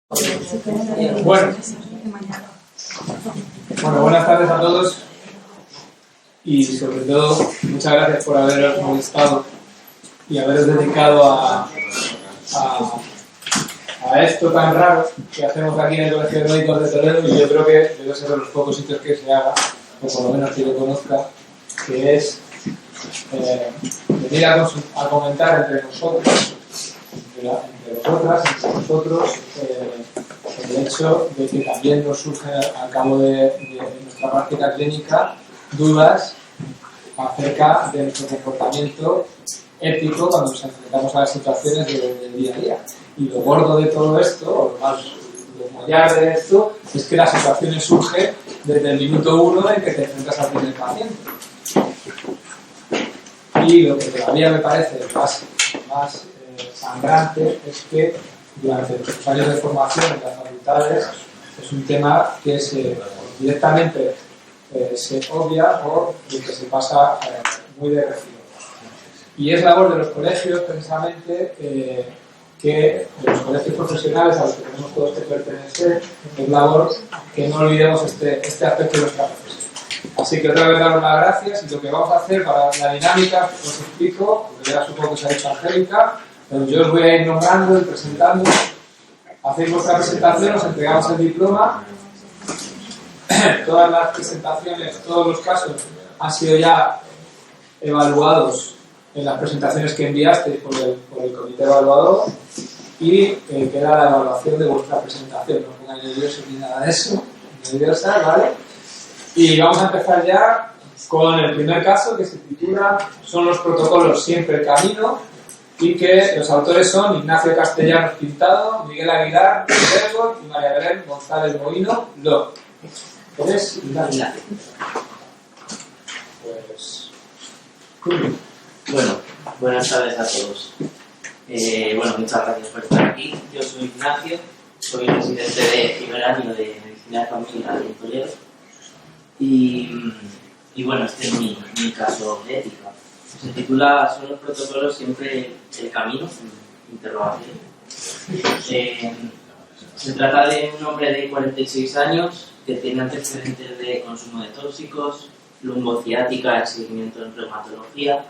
Bueno, buenas tardes a todos y sobre todo muchas gracias por haberos molestado y haberos dedicado a esto tan raro que hacemos aquí en el Colegio de Médicos de Toledo, y yo creo que debe ser de los pocos sitios que se haga, o por lo menos que yo conozca, que es venir a comentar entre nosotros, entre nosotros, el hecho de que también nos surgen al cabo de nuestra práctica clínica dudas acerca de nuestro comportamiento ético cuando nos enfrentamos a las situaciones del día a día. Y lo gordo de todo esto, o lo mollar de esto, es que las situaciones surgen desde el minuto 1 en que te enfrentas al primer paciente. Y lo que todavía me parece más sangrante es que durante los años de formación en las facultades es un tema que directamente se obvia o que se pasa muy de recibo. Y es labor de los colegios, precisamente, que de los colegios profesionales a los que tenemos todos que pertenecer, es labor que no olvidemos este aspecto de nuestra profesión. Así que otra vez daros las gracias, y lo que vamos a hacer para la dinámica os explico, porque ya supongo que se ha dicho Angélica, pero yo os voy a ir nombrando y presentando. Hacéis vuestra presentación, os entregamos el diploma. Todas las presentaciones, todos los casos han sido ya evaluados en las presentaciones que enviasteis por el comité evaluador, y queda la evaluación de vuestra presentación. No pongáis nerviosos ni nada de eso, nerviosas, ¿vale? Y vamos a empezar ya con el primer caso, que se titula "Son los protocolos siempre el camino?", y que los autores son Ignacio Castellanos Pintado, Miguel Aguilar Vergo y María Belén González Mohino Lo. ¿Eres Ignacio? Pues... Bueno, buenas tardes a todos. Muchas gracias por estar aquí. Yo soy Ignacio, soy residente de primer año de Medicina de Familia en Toledo. Y bueno, este es mi caso de ética. Se titula "Son los protocolos siempre el camino?". Interrogación. Se trata de un hombre de 46 años que tiene antecedentes de consumo de tóxicos, lumbociática, seguimiento en reumatología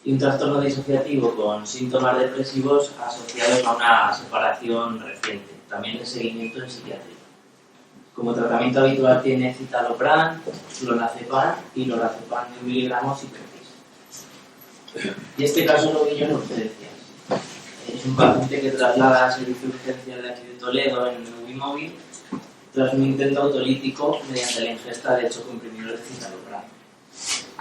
y un trastorno disociativo con síntomas depresivos asociados a una separación reciente, también de seguimiento en psiquiatría. Como tratamiento habitual tiene citalopram, clonazepam y lorazepam de 1 miligramos y precis. Y este caso lo vi yo en urgencias. Es un paciente que traslada a servicio de urgencias de aquí de Toledo en UBI móvil tras un intento autolítico mediante la ingesta de 8 comprimidos de citalopram.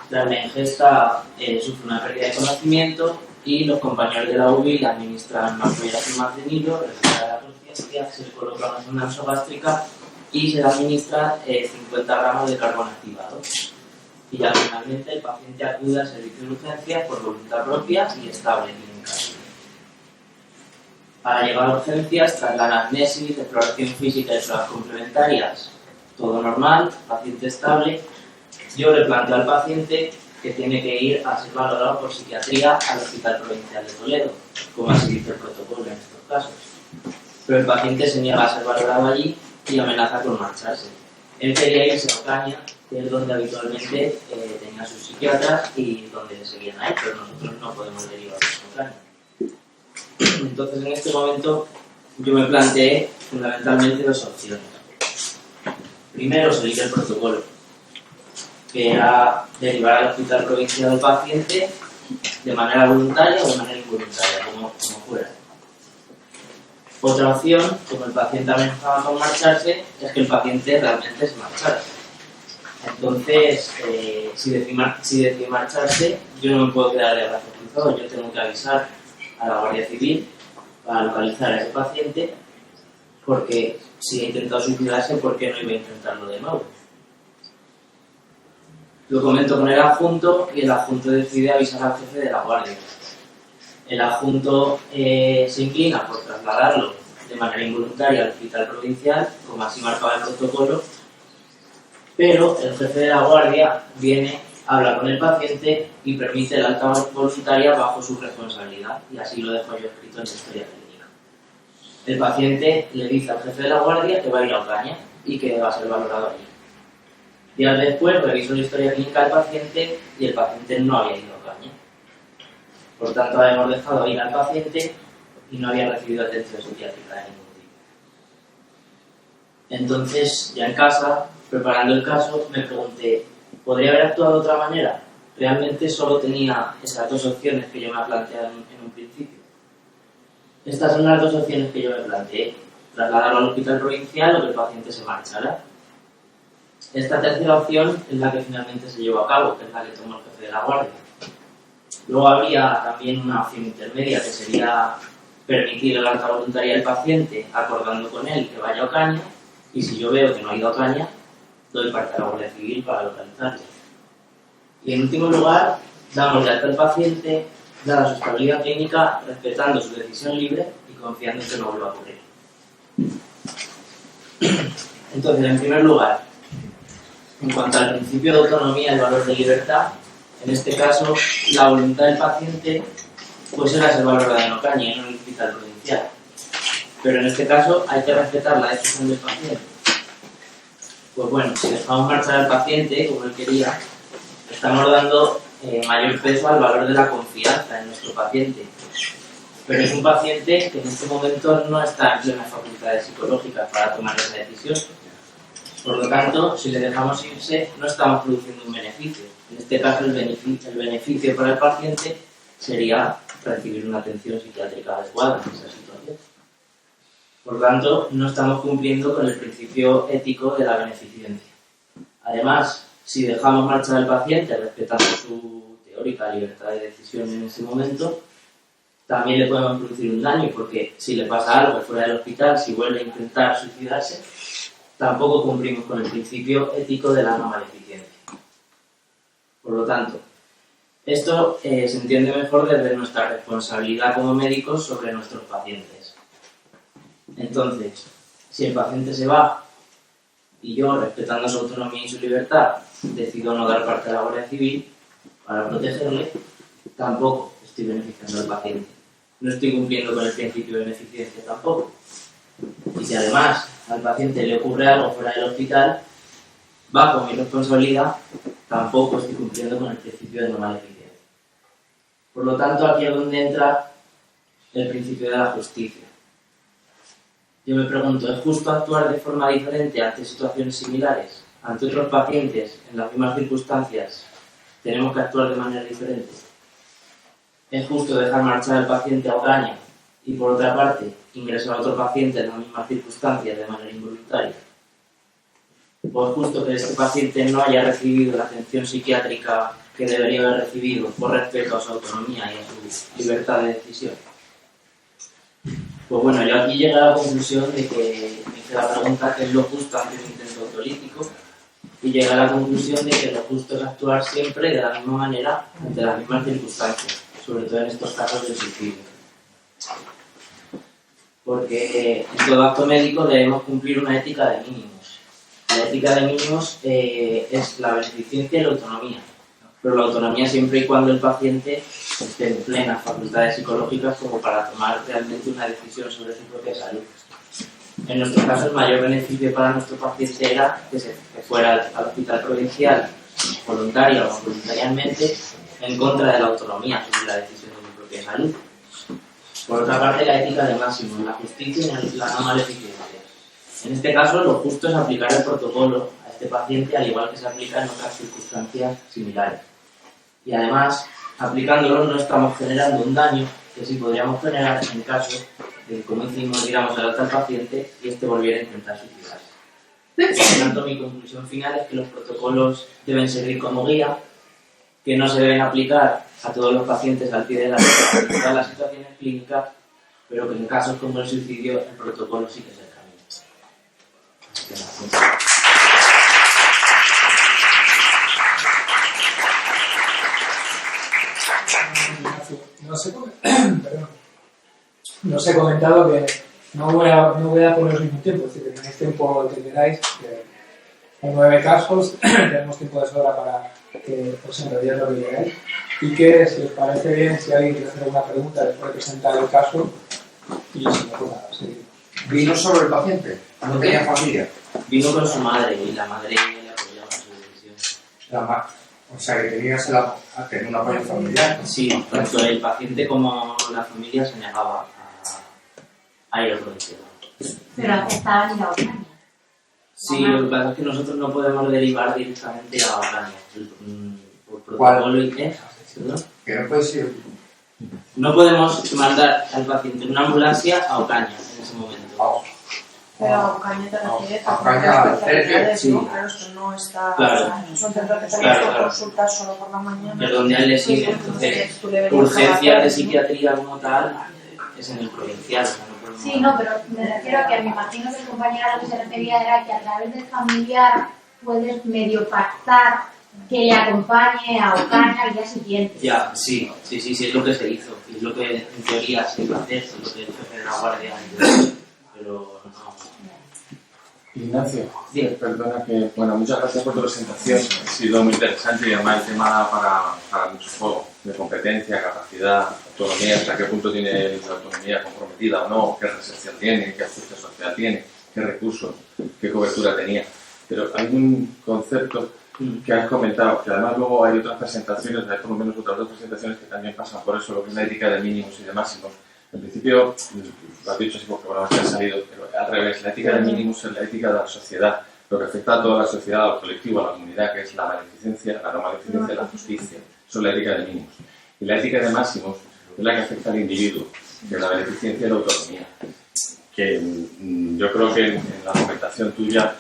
Tras la ingesta sufre una pérdida de conocimiento y los compañeros de la UBI le administran naproxen y recupera la conciencia, se le coloca una sonda nasogástrica y se le administra 50 gramos de carbón activado. Y ya finalmente el paciente acude al servicio de urgencias por voluntad propia y estable clínicamente. Para llegar a urgencias, tras la anamnesis, exploración física y pruebas complementarias, todo normal, paciente estable, yo le planteo al paciente que tiene que ir a ser valorado por psiquiatría al Hospital Provincial de Toledo, como así dice el protocolo en estos casos. Pero el paciente se niega a ser valorado allí y amenaza con marcharse. Él quería irse a Ocaña, que es donde habitualmente tenía sus psiquiatras y donde le seguían a él, pero nosotros no podemos derivar a Ocaña. Entonces, en este momento, yo me planteé fundamentalmente 2 opciones. Primero, seguir el protocolo, que era derivar al Hospital Provincial del paciente de manera voluntaria o de manera involuntaria, como fuera. Otra opción, como el paciente amenazaba con marcharse, es que el paciente realmente se marchara. Entonces, si decide marcharse, yo no me puedo quedar de brazos cruzados, yo tengo que avisar a la Guardia Civil para localizar a ese paciente, porque si ha intentado suicidarse, ¿por qué no iba a intentarlo de nuevo? Lo comento con el adjunto y el adjunto decide avisar al jefe de la guardia. El adjunto se inclina por trasladarlo de manera involuntaria al hospital provincial, como así marcaba el protocolo, pero el jefe de la guardia viene, habla con el paciente y permite el alta voluntaria bajo su responsabilidad, y así lo dejo yo escrito en la historia clínica. El paciente le dice al jefe de la guardia que va a ir a Ocaña y que va a ser valorado allí. Días después revisó la historia clínica del paciente y el paciente no había ido a Ocaña. Por tanto, habíamos dejado ir al paciente y no había recibido atención psiquiátrica de ningún tipo. Entonces, ya en casa, preparando el caso, me pregunté, ¿podría haber actuado de otra manera? Realmente solo tenía esas dos opciones que yo me planteé en un principio. Estas son las dos opciones que yo me planteé: trasladarlo al hospital provincial o que el paciente se marchara. Esta tercera opción es la que finalmente se llevó a cabo, que es la que tomó el jefe de la guardia. Luego habría también una opción intermedia, que sería permitir el alta voluntaria del paciente, acordando con él que vaya a Ocaña, y si yo veo que no ha ido a Ocaña, doy parte a la Guardia Civil para localizarlo. Y en último lugar, damos de alta al paciente, dada su estabilidad clínica, respetando su decisión libre y confiando en que no vuelva a ocurrir. Entonces, en primer lugar, en cuanto al principio de autonomía y el valor de libertad, en este caso, la voluntad del paciente pues era ser valorada en Ocaña y en un hospital provincial. Pero en este caso hay que respetar la decisión del paciente. Pues bueno, si dejamos marchar al paciente como él quería, estamos dando mayor peso al valor de la confianza en nuestro paciente. Pero es un paciente que en este momento no está en plenas facultades psicológicas para tomar esa decisión. Por lo tanto, si le dejamos irse, no estamos produciendo un beneficio. En este caso, el beneficio para el paciente sería recibir una atención psiquiátrica adecuada en esa situación. Por lo tanto, no estamos cumpliendo con el principio ético de la beneficencia. Además, si dejamos marchar al paciente respetando su teórica libertad de decisión en ese momento, también le podemos producir un daño, porque si le pasa algo fuera del hospital, si vuelve a intentar suicidarse, tampoco cumplimos con el principio ético de la no maleficencia. Por lo tanto, esto se entiende mejor desde nuestra responsabilidad como médicos sobre nuestros pacientes. Entonces, si el paciente se va y yo, respetando su autonomía y su libertad, decido no dar parte a la Guardia Civil para protegerle, tampoco estoy beneficiando al paciente. No estoy cumpliendo con el principio de beneficencia tampoco. Y si además al paciente le ocurre algo fuera del hospital, bajo mi responsabilidad, tampoco estoy cumpliendo con el principio de no maleficencia. Por lo tanto, aquí es donde entra el principio de la justicia. Yo me pregunto, ¿es justo actuar de forma diferente ante situaciones similares? Ante otros pacientes, en las mismas circunstancias, ¿tenemos que actuar de manera diferente? ¿Es justo dejar marchar al paciente a Ocaña y, por otra parte, ingresar a otro paciente en las mismas circunstancias de manera involuntaria? ¿O es justo que este paciente no haya recibido la atención psiquiátrica que debería haber recibido por respeto a su autonomía y a su libertad de decisión? Pues bueno, yo aquí llegué a la conclusión de que me hice la pregunta ¿qué es lo justo ante un intento autolítico? Y llegué a la conclusión de que lo justo es actuar siempre de la misma manera ante las mismas circunstancias, sobre todo en estos casos de suicidio. Porque en todo acto médico debemos cumplir una ética de mínimos. La ética de mínimos es la beneficencia y la autonomía. Pero la autonomía siempre y cuando el paciente esté en plenas facultades psicológicas como para tomar realmente una decisión sobre su propia salud. En nuestro caso, el mayor beneficio para nuestro paciente era que fuera al hospital provincial, voluntaria o voluntariamente, en contra de la autonomía sobre la decisión de su propia salud. Por otra parte, la ética de máximo, la justicia y la no maleficencia. En este caso, lo justo es aplicar el protocolo a este paciente, al igual que se aplica en otras circunstancias similares. Y además, aplicándolo no estamos generando un daño que sí podríamos generar en el caso de que, como hicimos, diéramos el alta al paciente y este volviera a intentar suicidarse. Por lo tanto, mi conclusión final es que los protocolos deben servir como guía, que no se deben aplicar a todos los pacientes al pie de la letra en todas las situaciones clínicas, pero que en casos como el suicidio el protocolo sí que es el camino. Así que nada, no os he comentado que no voy a poneros ningún tiempo, es decir, que tenéis tiempo que queráis, que hay 9 casos, tenemos tiempo de sobra para que os enrolléis lo que queráis, y que si os parece bien, si alguien quiere hacer alguna pregunta después de presentar el caso, y si no, pues nada, seguimos. ¿Vino solo el paciente? ¿No tenía familia? Vino con su madre y la madre le apoyaba en su decisión. O sea, que tenías tener un apoyo familiar. Sí, tanto el paciente como la familia se negaba a ir al provincial. Pero aceptaban ir a Ocaña. Sí, lo que pasa es que nosotros no podemos derivar directamente a Ocaña. Por protocolo y qué. Que no puede ser. No podemos mandar al paciente en una ambulancia a Ocaña en ese momento. Pero a Ocaña te refieres a Ocaña, especialidades, sí. ¿no? Claro, esto no está... Claro. Son centros que tenemos Claro. consultas solo por la mañana. Que es donde a él le sigue. Entonces, urgencias de psiquiatría como tal es en el provincial. No podemos... Sí, no, pero me refiero a que me imagino que el compañero a lo que se refería era que a través del familiar puedes medio pactar que le acompañe a Ocaña al día siguiente. Ya, sí, es lo que se hizo. Es lo que en teoría se iba a hacer, es lo que el jefe de la guardia hizo. Pero no. Ignacio, Bien. perdona que... Bueno, muchas gracias por tu presentación. Ha sido muy interesante y además el tema para mucho juego de competencia, capacidad, autonomía, hasta qué punto tiene la autonomía comprometida o no, qué recepción tiene, qué ajuste social tiene, qué recursos, qué cobertura tenía. Pero hay un concepto que has comentado, que además luego hay otras presentaciones, hay por lo menos otras dos presentaciones que también pasan por eso, lo que es la ética de mínimos y de máximos. En principio, lo has dicho así porque bueno, que ha salido, pero al revés, la ética de mínimos es la ética de la sociedad, lo que afecta a toda la sociedad, al colectivo, a la comunidad, que es la maleficencia, la no maleficencia y la justicia. Eso es la ética de mínimos. Y la ética de máximos es la que afecta al individuo, que es la beneficencia y la autonomía. Que yo creo que en la argumentación tuya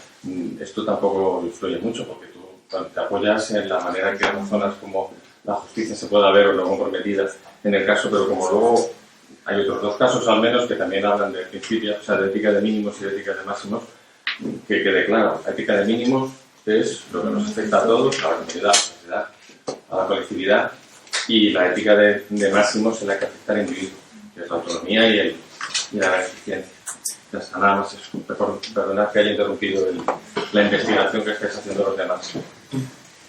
esto tampoco influye mucho, porque tú te apoyas en la manera en que razonas como la justicia se pueda ver o no comprometida en el caso, pero como luego hay otros dos casos al menos que también hablan de principios, o sea, de ética de mínimos y de ética de máximos, que quede claro. La ética de mínimos es lo que nos afecta a todos, a la comunidad, a la sociedad, a la colectividad, y la ética de máximos es la que afecta al individuo, que es la autonomía y la beneficencia. Ya está, nada más eso. Perdonad que haya interrumpido la investigación que estáis haciendo los demás.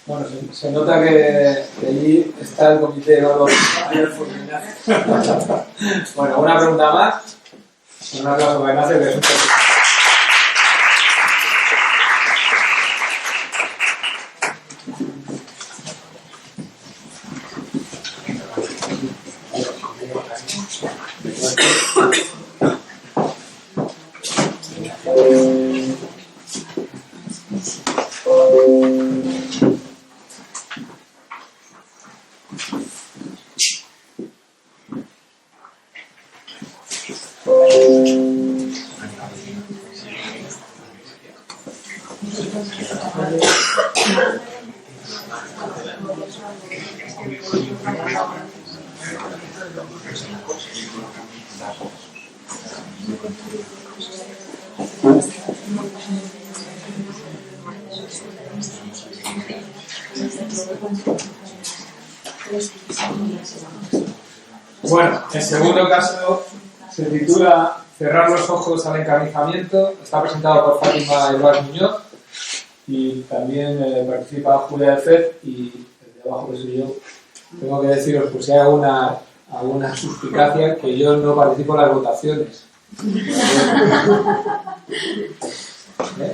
Bueno, se nota que allí está el comité de evaluación. Bueno, una pregunta más. Un aplauso para Ignacio, que es un Bueno, el segundo caso se titula Cerrar los ojos al encarnizamiento. Está presentado por Fátima Eduard Muñoz y también participa Julia de Fed y el de abajo que soy yo. Tengo que deciros, por si hay alguna suspicacia, que yo no participo en las votaciones.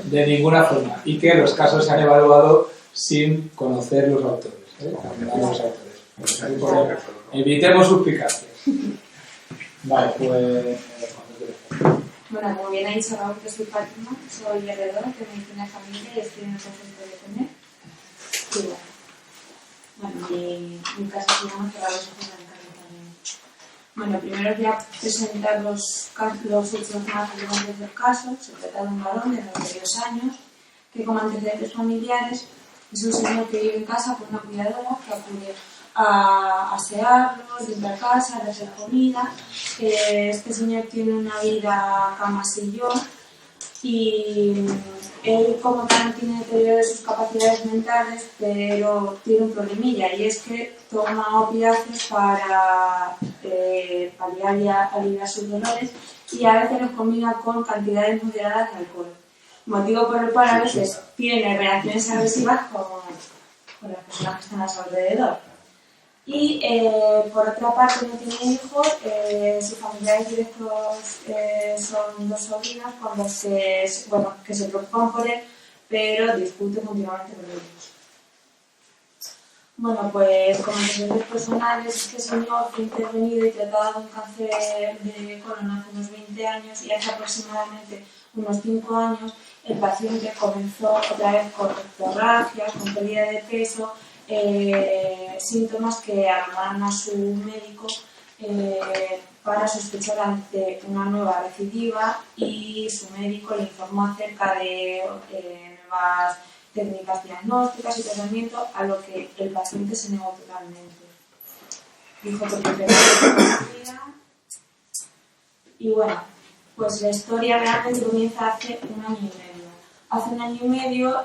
De ninguna forma. Y que los casos se han evaluado sin conocer los autores. Evitemos suspicacias. Vale, pues... Bueno, como bien ha dicho Raúl, que soy Fátima, soy heredora de medicina de familia y estoy en el conjunto de tener. Y bueno, mi caso se llama Cerrar los ojos al encarnizamiento. Bueno, primero os voy a presentar los hechos más relevantes del caso. Se trata de un varón de 92 años que, como antecedentes familiares, es un señor que vive en casa con una cuidadora que acude a asearlo, limpiar casa, a hacer comida. Este señor tiene una vida cama-sillón y él como tal no tiene deterioro de sus capacidades mentales, pero tiene un problemilla y es que toma opiáceos para aliviar sus dolores y a veces los combina con cantidades moderadas de alcohol, motivo por el cual a veces tiene reacciones agresivas con las personas que están a su alrededor. Y por otra parte no tiene hijos, sus familiares directos son 2 sobrinos con los que se preocupan por él, pero discuten continuamente con ellos. Bueno, pues como antecedentes personales, este señor fue intervenido y tratado de un cáncer de colon hace unos 20 años y hace aproximadamente unos 5 años el paciente comenzó otra vez con hemorragias, con pérdida de peso, síntomas que alarmaron a su médico para sospechar ante una nueva recidiva y su médico le informó acerca de nuevas técnicas diagnósticas y tratamiento, a lo que el paciente se negó totalmente. Dijo que prefería. Y bueno, pues la historia realmente comienza hace 1 año y medio. Hace 1 año y medio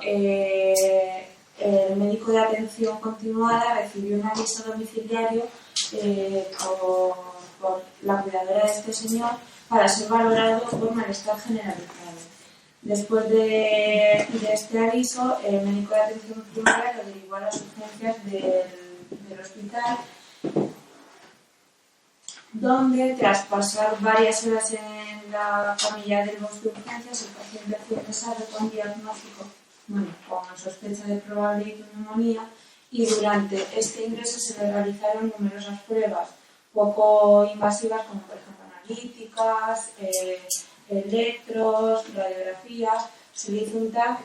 el médico de atención continuada recibió un aviso domiciliario por la cuidadora de este señor para ser valorado por malestar generalizado. Después de este aviso, el médico de atención primaria lo derivó a las urgencias del hospital, donde tras pasar varias horas en la camilla del bosque de urgencias, el paciente fue ingresado con diagnóstico, con sospecha de probable neumonía, y durante este ingreso se le realizaron numerosas pruebas poco invasivas, como por ejemplo analíticas, electros, radiografías. Se le hizo un TAC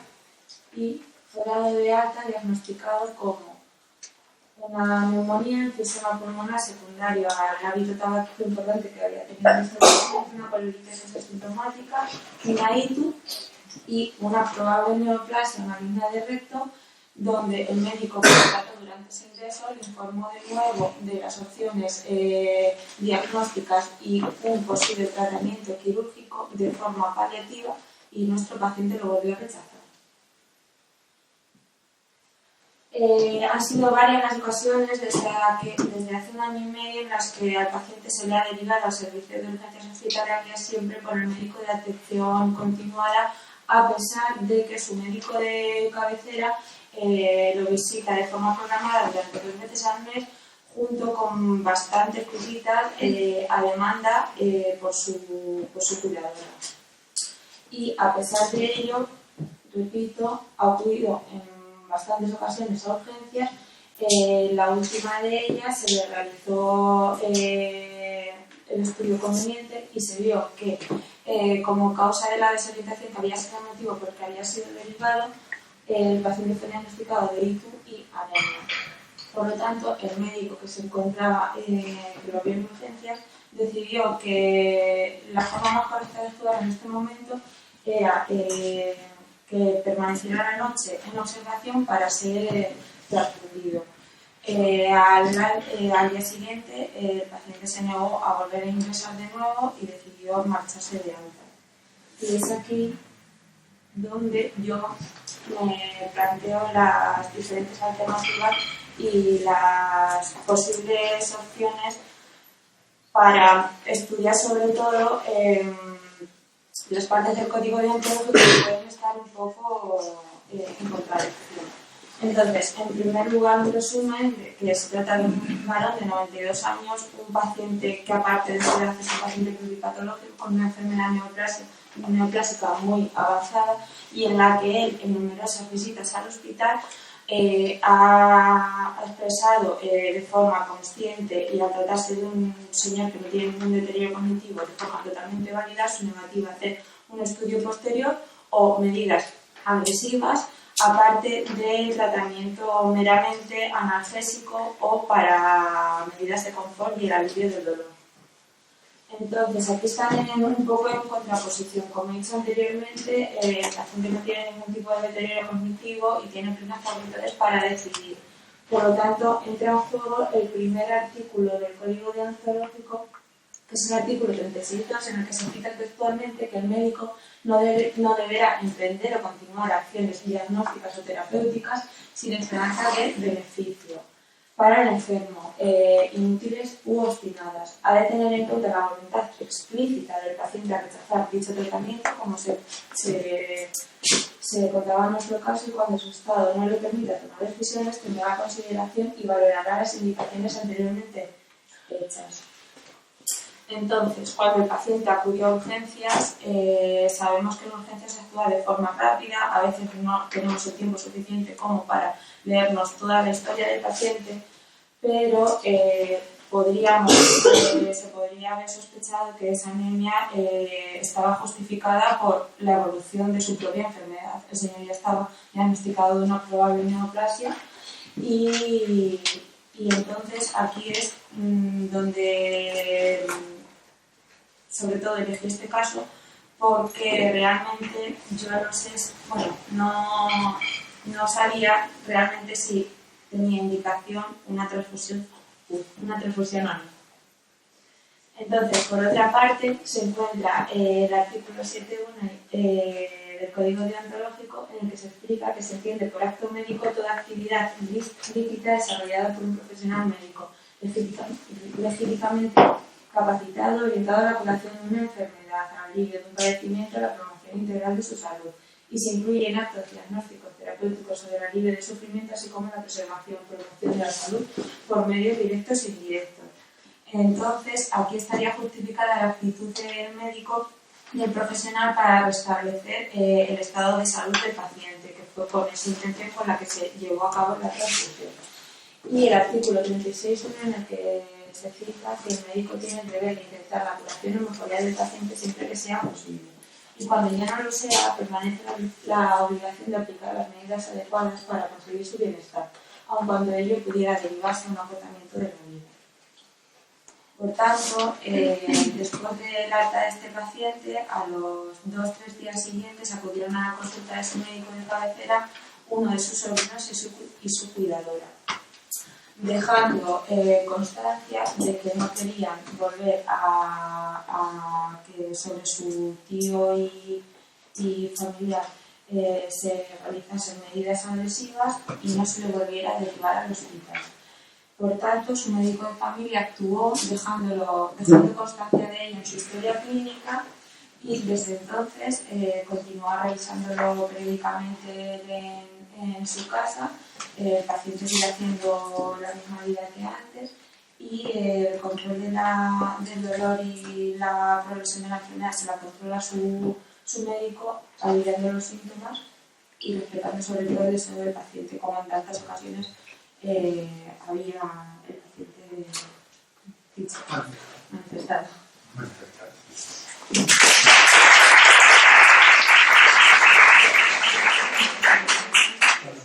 y fue dado de alta diagnosticado como una neumonía, enfisema pulmonar secundario al hábito tabáquico importante que había tenido en este paciente, una poliolistesis asintomática, una ITU y una probable neoplasia maligna de recto, donde el médico que trató durante ese ingreso le informó de nuevo de las opciones diagnósticas y un posible tratamiento quirúrgico de forma paliativa, y nuestro paciente lo volvió a rechazar. Han sido varias las ocasiones desde hace 1 año y medio en las que al paciente se le ha derivado al servicio de urgencias hospitalarias, siempre por el médico de atención continuada, a pesar de que su médico de cabecera lo visita de forma programada durante 2 veces al mes, junto con bastantes visitas a demanda por su cuidadora. Y a pesar de ello, repito, ha acudido en bastantes ocasiones a urgencias. La última de ellas se le realizó el estudio conveniente y se vio que como causa de la desorientación, que había sido el motivo por el que había sido derivado, el paciente fue diagnosticado de ITU y anemia. Por lo tanto, el médico que se encontraba, que lo vio en urgencias, decidió que la forma más correcta de actuar en este momento era que permaneciera la noche en observación para ser transfundido. Al día siguiente, el paciente se negó a volver a ingresar de nuevo y decidió marcharse de alta. Y es aquí donde yo me planteo las diferentes alternativas y las posibles opciones para estudiar, sobre todo las partes del código deontológico que pueden estar un poco en contradicción. Entonces, en primer lugar, un resumen de que se trata de un varón de 92 años, un paciente que, aparte de ser un paciente pluripatológico con una enfermedad neoplásica muy avanzada, y en la que él, en numerosas visitas al hospital, ha expresado de forma consciente, y al tratarse de un señor que no tiene ningún deterioro cognitivo, de forma totalmente válida, su negativa a hacer un estudio posterior o medidas agresivas, aparte del tratamiento meramente analgésico o para medidas de confort y el alivio del dolor. Entonces, aquí están un poco en contraposición. Como he dicho anteriormente, el paciente no tiene ningún tipo de deterioro cognitivo y tiene plenas facultades para decidir. Por lo tanto, entra en juego el primer artículo del Código Deontológico, que es el artículo 36.2, en el que se cita textualmente que el médico no deberá emprender o continuar acciones diagnósticas o terapéuticas sin esperanza de beneficio para el enfermo, inútiles u obstinadas. Ha de tener en cuenta la voluntad explícita del paciente a rechazar dicho tratamiento, como se se contaba nuestro caso y cuando su estado no le permita tomar decisiones tendrá consideración y valorará las indicaciones anteriormente hechas. Entonces, cuando el paciente acudió a urgencias, sabemos que en urgencias se actúa de forma rápida, a veces no tenemos el tiempo suficiente como para leernos toda la historia del paciente, pero se podría haber sospechado que esa anemia estaba justificada por la evolución de su propia enfermedad. El señor ya estaba diagnosticado de una probable neoplasia y entonces aquí es donde sobre todo elegí este caso porque realmente yo no sé, no sabía realmente si tenía indicación una transfusión o no. Entonces, por otra parte, se encuentra el artículo 7.1 del Código Deontológico, en el que se explica que se entiende por acto médico toda actividad lícita desarrollada por un profesional médico, legítimamente capacitado, orientado a la curación de una enfermedad, al alivio de un padecimiento, a la promoción integral de su salud, y se incluyen actos diagnósticos terapéuticos sobre el alivio del sufrimiento, así como la preservación y promoción de la salud por medios directos e indirectos. Entonces, aquí estaría justificada la actitud del médico y el profesional para restablecer el estado de salud del paciente, que fue con esa intención con la que se llevó a cabo la transfusión. Y el artículo 36.1 en el que se cita que el médico tiene el deber de intentar la curación o mejoría del paciente siempre que sea posible. Y cuando ya no lo sea, permanece la obligación de aplicar las medidas adecuadas para conseguir su bienestar, aun cuando ello pudiera derivarse en un agotamiento de la vida. Por tanto, después del alta de este paciente, a los 2-3 días siguientes acudieron a la consulta de su médico de cabecera uno de sus sobrinos y su cuidadora, dejando constancia de que no querían volver a que sobre su tío y familiar se realizasen medidas agresivas y no se le volviera a derivar al hospital. Por tanto, su médico de familia actuó dejando constancia de ello en su historia clínica y desde entonces continúa realizándolo periódicamente en su casa. El paciente sigue haciendo la misma vida que antes y el control del dolor y la progresión de la enfermedad se la controla su médico, aliviando los síntomas y respetando sobre todo el deseo del paciente, como en tantas ocasiones había el paciente dicho, manifestado.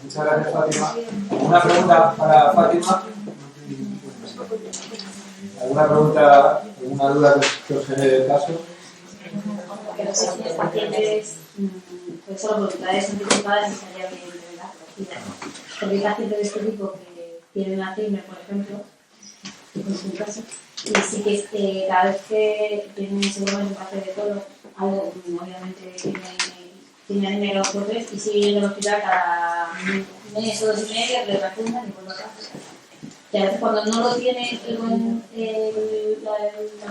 Muchas gracias, Fátima. ¿Alguna pregunta para Fátima? ¿Alguna pregunta, alguna duda que os genere el caso? Que los pacientes, pues son voluntades anticipadas estaría bien, ¿verdad? Porque hay pacientes de este tipo que tienen Alzheimer, por ejemplo, que con su caso, y sí que cada vez que tienen seguramente un cáncer de colon, algo obviamente tiene anemia por 3 y sigue yendo al hospital cada mes o 2 y medio, le refundan y vuelve a casa. Y a veces cuando no lo tiene la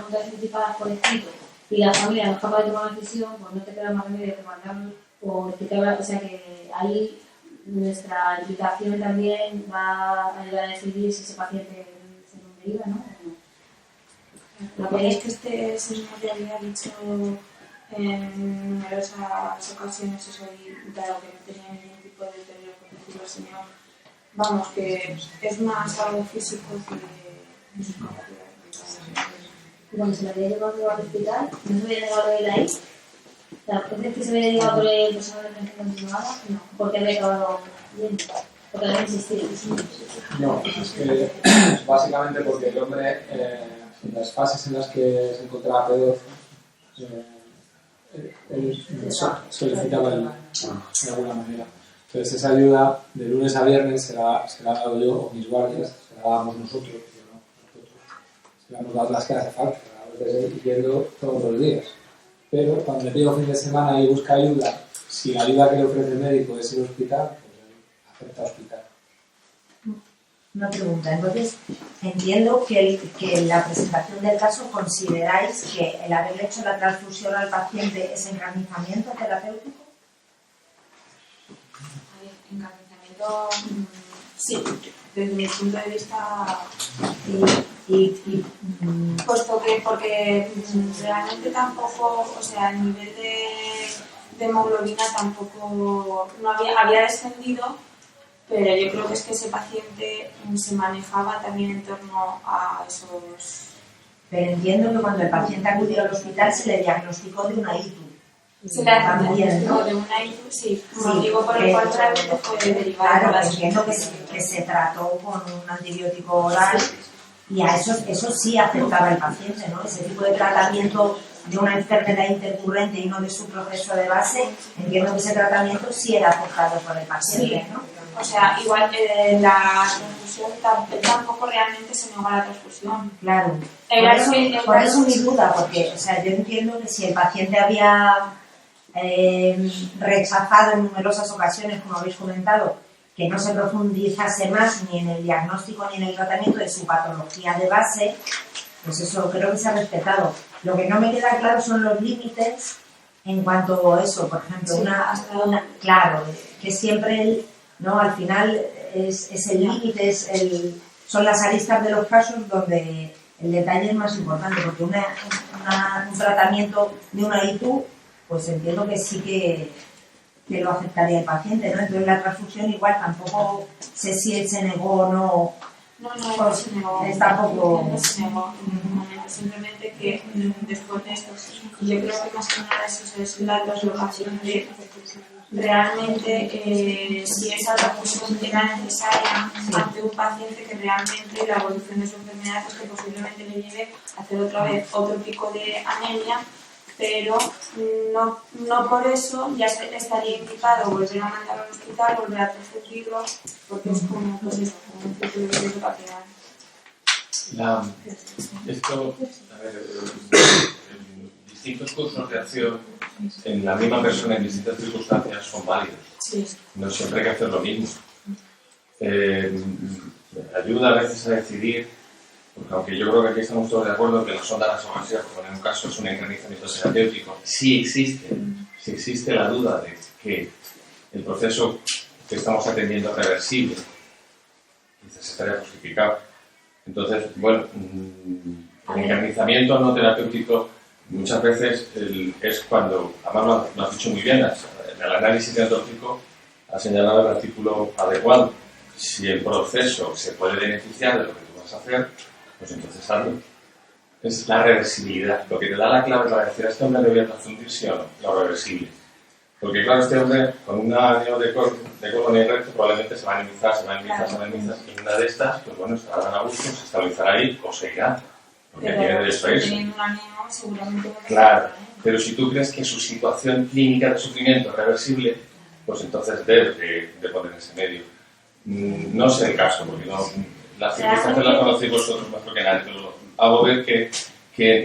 voluntad anticipada por escrito y la familia no es capaz de tomar una decisión, pues no te queda más remedio que mandarlo o explicar, o sea que ahí nuestra implicación también va a ayudar a decidir si ese paciente se lo deriva, ¿no? La verdad es que este señor ya había dicho en numerosas ocasiones eso y dado que no tenía ningún tipo de deterioro cognitivo el señor, vamos, que es más algo físico que sus capacidades. Cuando se lo había llevado al hospital, no se había llevado él ahí. ¿Es decir, que se había llevado por el personal de atención continuada? No, porque había acabado bien, porque había insistido. No, es que básicamente porque el hombre, en las fases en las que se encontraba peor, él solicitaba ayuda de alguna manera. Entonces esa ayuda de lunes a viernes se la he dado yo o mis guardias, se la damos nosotros, se la hemos dado las que hace falta, a veces yendo todos los días. Pero cuando me pido fin de semana y busca ayuda, si la ayuda que le ofrece el médico es el hospital, pues él acepta hospital. Una pregunta, entonces entiendo que en la presentación del caso consideráis que el haberle hecho la transfusión al paciente es encarnizamiento terapéutico. encarnizamiento, sí, desde mi punto de vista, puesto que porque realmente tampoco, o sea, el nivel de hemoglobina tampoco no había descendido, pero yo creo que es que ese paciente se manejaba también en torno a esos... Pero entiendo que cuando el paciente acudió al hospital se le diagnosticó de una ITU. Se le diagnosticó de una ITU, sí, motivo por el cual realmente fue derivado. Claro, entiendo que se trató con un antibiótico oral y a eso sí afectaba al paciente, ¿no? Ese tipo de tratamiento de una enfermedad intercurrente y no de su proceso de base, entiendo que ese tratamiento sí era aceptado por el paciente, ¿no? O sea, igual la transfusión tampoco realmente se negó a la transfusión. Claro. Por eso mi duda, porque o sea, yo entiendo que si el paciente había rechazado en numerosas ocasiones, como habéis comentado, que no se profundizase más ni en el diagnóstico ni en el tratamiento de su patología de base, pues eso creo que se ha respetado. Lo que no me queda claro son los límites en cuanto a eso, por ejemplo, sí, claro, que siempre ¿no? Al final es el límite, son las aristas de los casos donde el detalle es más importante, porque un tratamiento de una ITU, pues entiendo que sí que lo aceptaría el paciente, ¿no? Entonces la transfusión igual tampoco sé si él se negó o no. No se negó. No se negó en ningún momento, simplemente que después de esto, yo creo que más que nada eso es la traslación de realmente si esa transfusión era necesaria ante un paciente que realmente la evolución de su enfermedad es que posiblemente le lleve a hacer otra vez otro pico de anemia, pero no por eso ya estaría indicado volver a mandarlo al hospital, volver a transfundirlo, porque es como, pues eso, como un ciclo de capilar. Esto, a ver, distintos cursos de acción en la misma persona en distintas circunstancias son válidos. Sí. No siempre hay que hacer lo mismo. Ayuda a veces a decidir, porque aunque yo creo que aquí estamos todos de acuerdo que la sonda nasogástrica, como en un caso es un encarnizamiento terapéutico, sí existe la duda de que el proceso que estamos atendiendo es reversible, quizás estaría justificado. Entonces, bueno, el encarnizamiento no terapéutico muchas veces es cuando, además lo has dicho muy bien, en el análisis diagnóstico ha señalado el artículo adecuado. Si el proceso se puede beneficiar de lo que tú vas a hacer, pues entonces hazlo. Es la reversibilidad. Lo que te da la clave para decir a este hombre le voy a transfundir sí o no, lo reversible. Porque claro, este hombre con un aneo de colon y recto probablemente se va a anemizar, y una de estas, pues bueno, estará a gusto, se estabilizará ahí o se irá. Porque tiene derecho a irse. Claro, pero si tú crees que su situación clínica de sufrimiento es reversible, pues entonces debes de poner ese medio. No sé el caso, porque las circunstancias las conocéis vosotros mejor que nadie, pero hago ver que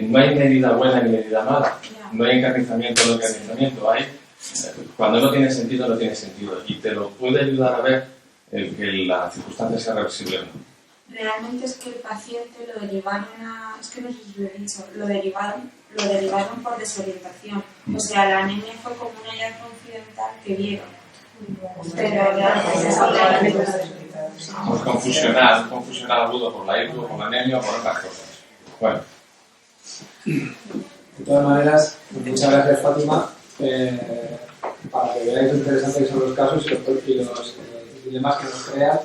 no hay medida buena ni medida mala, no hay encarnizamiento, no encarnizamiento, cuando no tiene sentido, no tiene sentido, y te lo puede ayudar a ver el que la circunstancia sea reversible o no. Realmente es que el paciente lo derivaron es que no sé si lo he dicho, lo derivaron por desorientación. O sea, la anemia fue como un hallazgo incidental que vieron. Pero realmente pues confusional agudo por la ITU, por la anemia o por otras cosas. Bueno. De todas maneras, muchas gracias, Fátima, para que veáis lo interesante que son los casos y los dilemas que nos crean,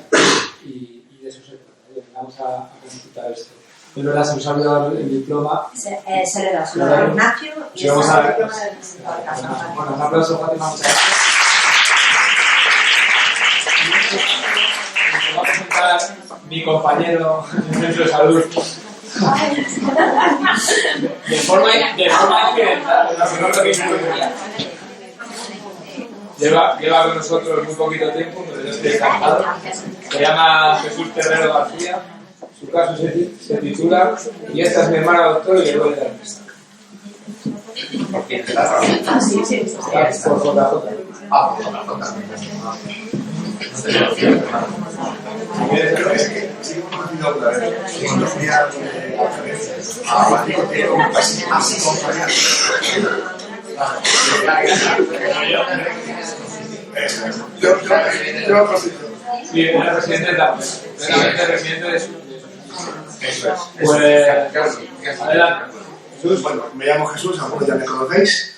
y de eso se trata. Vamos a consultar esto. Es verdad, se nos ha olvidado el diploma. Se le da solo a Ignacio y sí, vamos a ver. Bueno, un aplauso, Fátima, muchas gracias. Va a presentar mi compañero en el centro de salud. De forma incidental, lleva con nosotros muy poquito tiempo, pero yo estoy encantado. Se llama Jesús Terrero García, su caso se titula "Y esta es mi hermana doctora y le voy a dar esta". Por JJ. Yo considero. Sí, era residente también. Plenamente residente de su. Eso es. Pues, adelante. Jesús, bueno, me llamo Jesús, algunos ya me conocéis.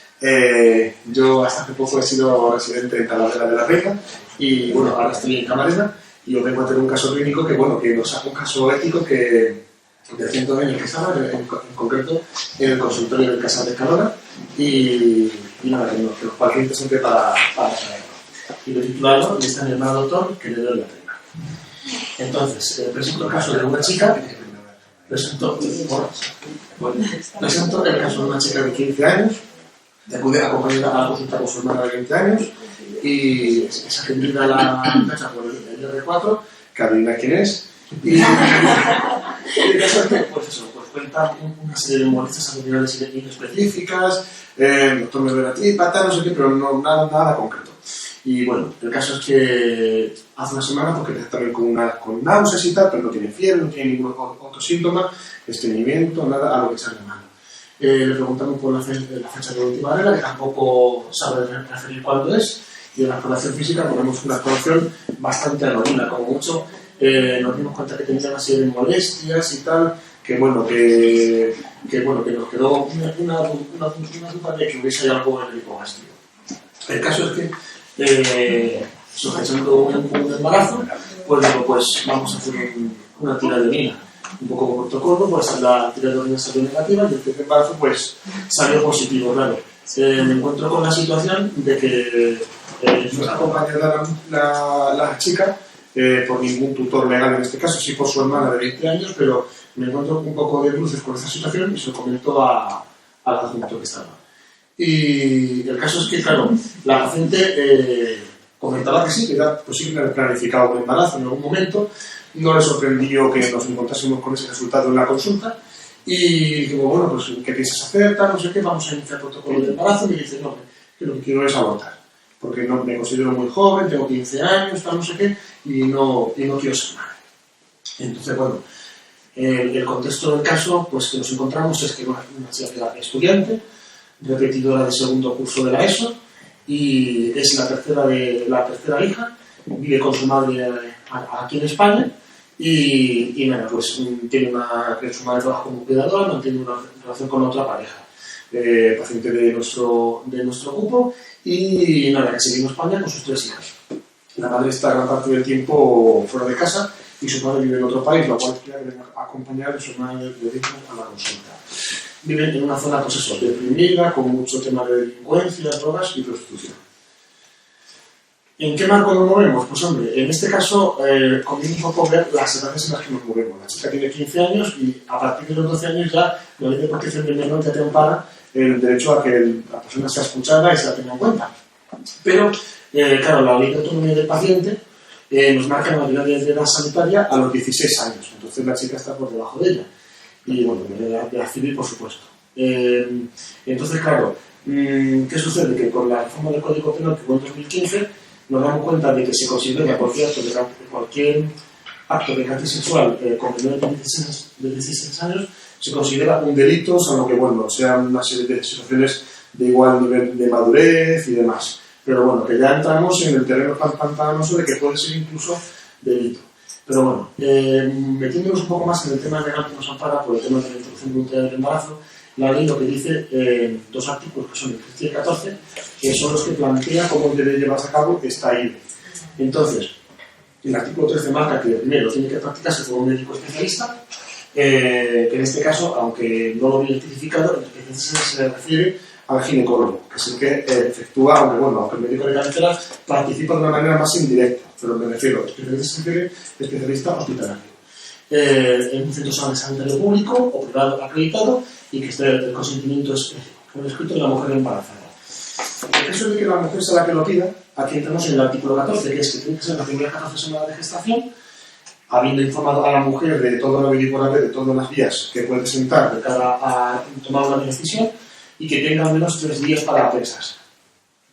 Yo hasta hace poco he sido residente en Talavera de la Reina y bueno, ahora estoy en Camarena y os vengo a tener un caso clínico que bueno, que nos hace un caso ético que del centro en el que estaba, en concreto en el consultorio del Casal de Escalona y nada, que los pacientes siempre para saberlo. Y lo he titulado "Y está mi hermano doctor que le doy la trena". Entonces, presento el caso de una chica, presento el caso de una chica de 15 años, de acudir acompañada a la consulta con su hermana de 20 años y es atendida a la muchacha por el R4, que adivina quién es, y el caso es que, pues eso, pues cuenta una serie de molestias abdominales inespecíficas, el doctor me ve la tripa, tal, no sé qué, pero no, nada concreto. Y bueno, el caso es que hace una semana, porque empieza también con náuseas y tal, pero no tiene fiebre, no tiene ningún otro síntoma, estreñimiento, nada a lo que sale de mano. Le preguntamos por la fecha de última regla, que tampoco sabe referir cuándo es, y en la exploración física ponemos una exploración bastante anodina, como mucho. Nos dimos cuenta que tenía una serie de molestias y tal, que nos quedó una duda de que hubiese algo en el hipogástrico. El caso es que, sospechando un embarazo, pues vamos a hacer una tira de orina. Un poco por protocolo, pues la tira de orina salió negativa y el primer embarazo pues salió positivo, claro. Me encuentro con la situación de que no está acompañada la chica por ningún tutor legal en este caso, sí por su hermana de 20 años, pero me encuentro un poco de cruces con esta situación y se lo comento al adjunto que estaba. Y el caso es que, claro, la paciente comentaba que sí, que era posible haber planificado un embarazo en algún momento. No le sorprendió que nos encontrásemos con ese resultado en la consulta y digo, bueno, pues ¿qué piensas hacer? Tal, no sé qué, vamos a iniciar el protocolo de embarazo. Y me dice, no, que lo que quiero es abortar, porque no, me considero muy joven, tengo 15 años, tal, no sé qué, y no quiero ser madre. Entonces, bueno, el contexto del caso pues que nos encontramos es que una chica estudiante, repetidora de segundo curso de la ESO, y es la tercera hija, vive con su madre aquí en España y nada, pues tiene su madre trabaja como cuidadora, mantiene una relación con otra pareja, paciente de nuestro grupo y nada, que sigue en España con sus 3 hijos. La madre está gran parte del tiempo fuera de casa y su padre vive en otro país, lo cual quiere acompañar a su hermana de hijos a la consulta. Viven en una zona, pues eso, deprimida, con mucho tema de delincuencia, drogas y prostitución. ¿En qué marco nos movemos? Pues hombre, en este caso conviene un poco ver las edades en las que nos movemos. La chica tiene 15 años y a partir de los 12 años ya la Ley de Protección del Menor ya te ampara el derecho a que la persona sea escuchada y se la tenga en cuenta. Pero, claro, la Ley de Autonomía del Paciente nos marca la mayoría de edad sanitaria a los 16 años. Entonces la chica está por debajo de ella. Y bueno, de la civil, por supuesto. Entonces, claro, ¿qué sucede? Que con la reforma del Código Penal que hubo en 2015 nos damos cuenta de que se considera cualquier acto de carácter sexual con menores de 16 años se considera un delito, salvo que bueno, sean una serie de situaciones de igual nivel de madurez y demás. Pero bueno, que ya entramos en el terreno pantanoso de que puede ser incluso delito. Pero bueno, metiéndonos un poco más en el tema legal que nos ampara por el tema de la interrupción voluntaria del embarazo, la ley lo que dice 2 artículos, que son el 13 y el 14, que son los que plantean cómo debe llevarse a cabo esta IVE. Entonces, el artículo 13 marca que primero tiene que practicarse por un médico especialista, que en este caso, aunque no lo viene identificado, el especialista se le refiere al ginecólogo, que es el que efectúa, aunque el médico legalmente participa de una manera más indirecta, pero me refiero, especialista hospitalario. En un centro sanitario público o privado acreditado y que esté el consentimiento escrito de la mujer embarazada. En el caso de que la mujer sea la que lo pida, aquí entramos en el artículo 14, que es que tiene que ser la primera 14 semanas de gestación, habiendo informado a la mujer de todo lo averiguable, de todas las vías que puede sentar de cara a tomar una decisión y que tenga al menos 3 días para pensarse.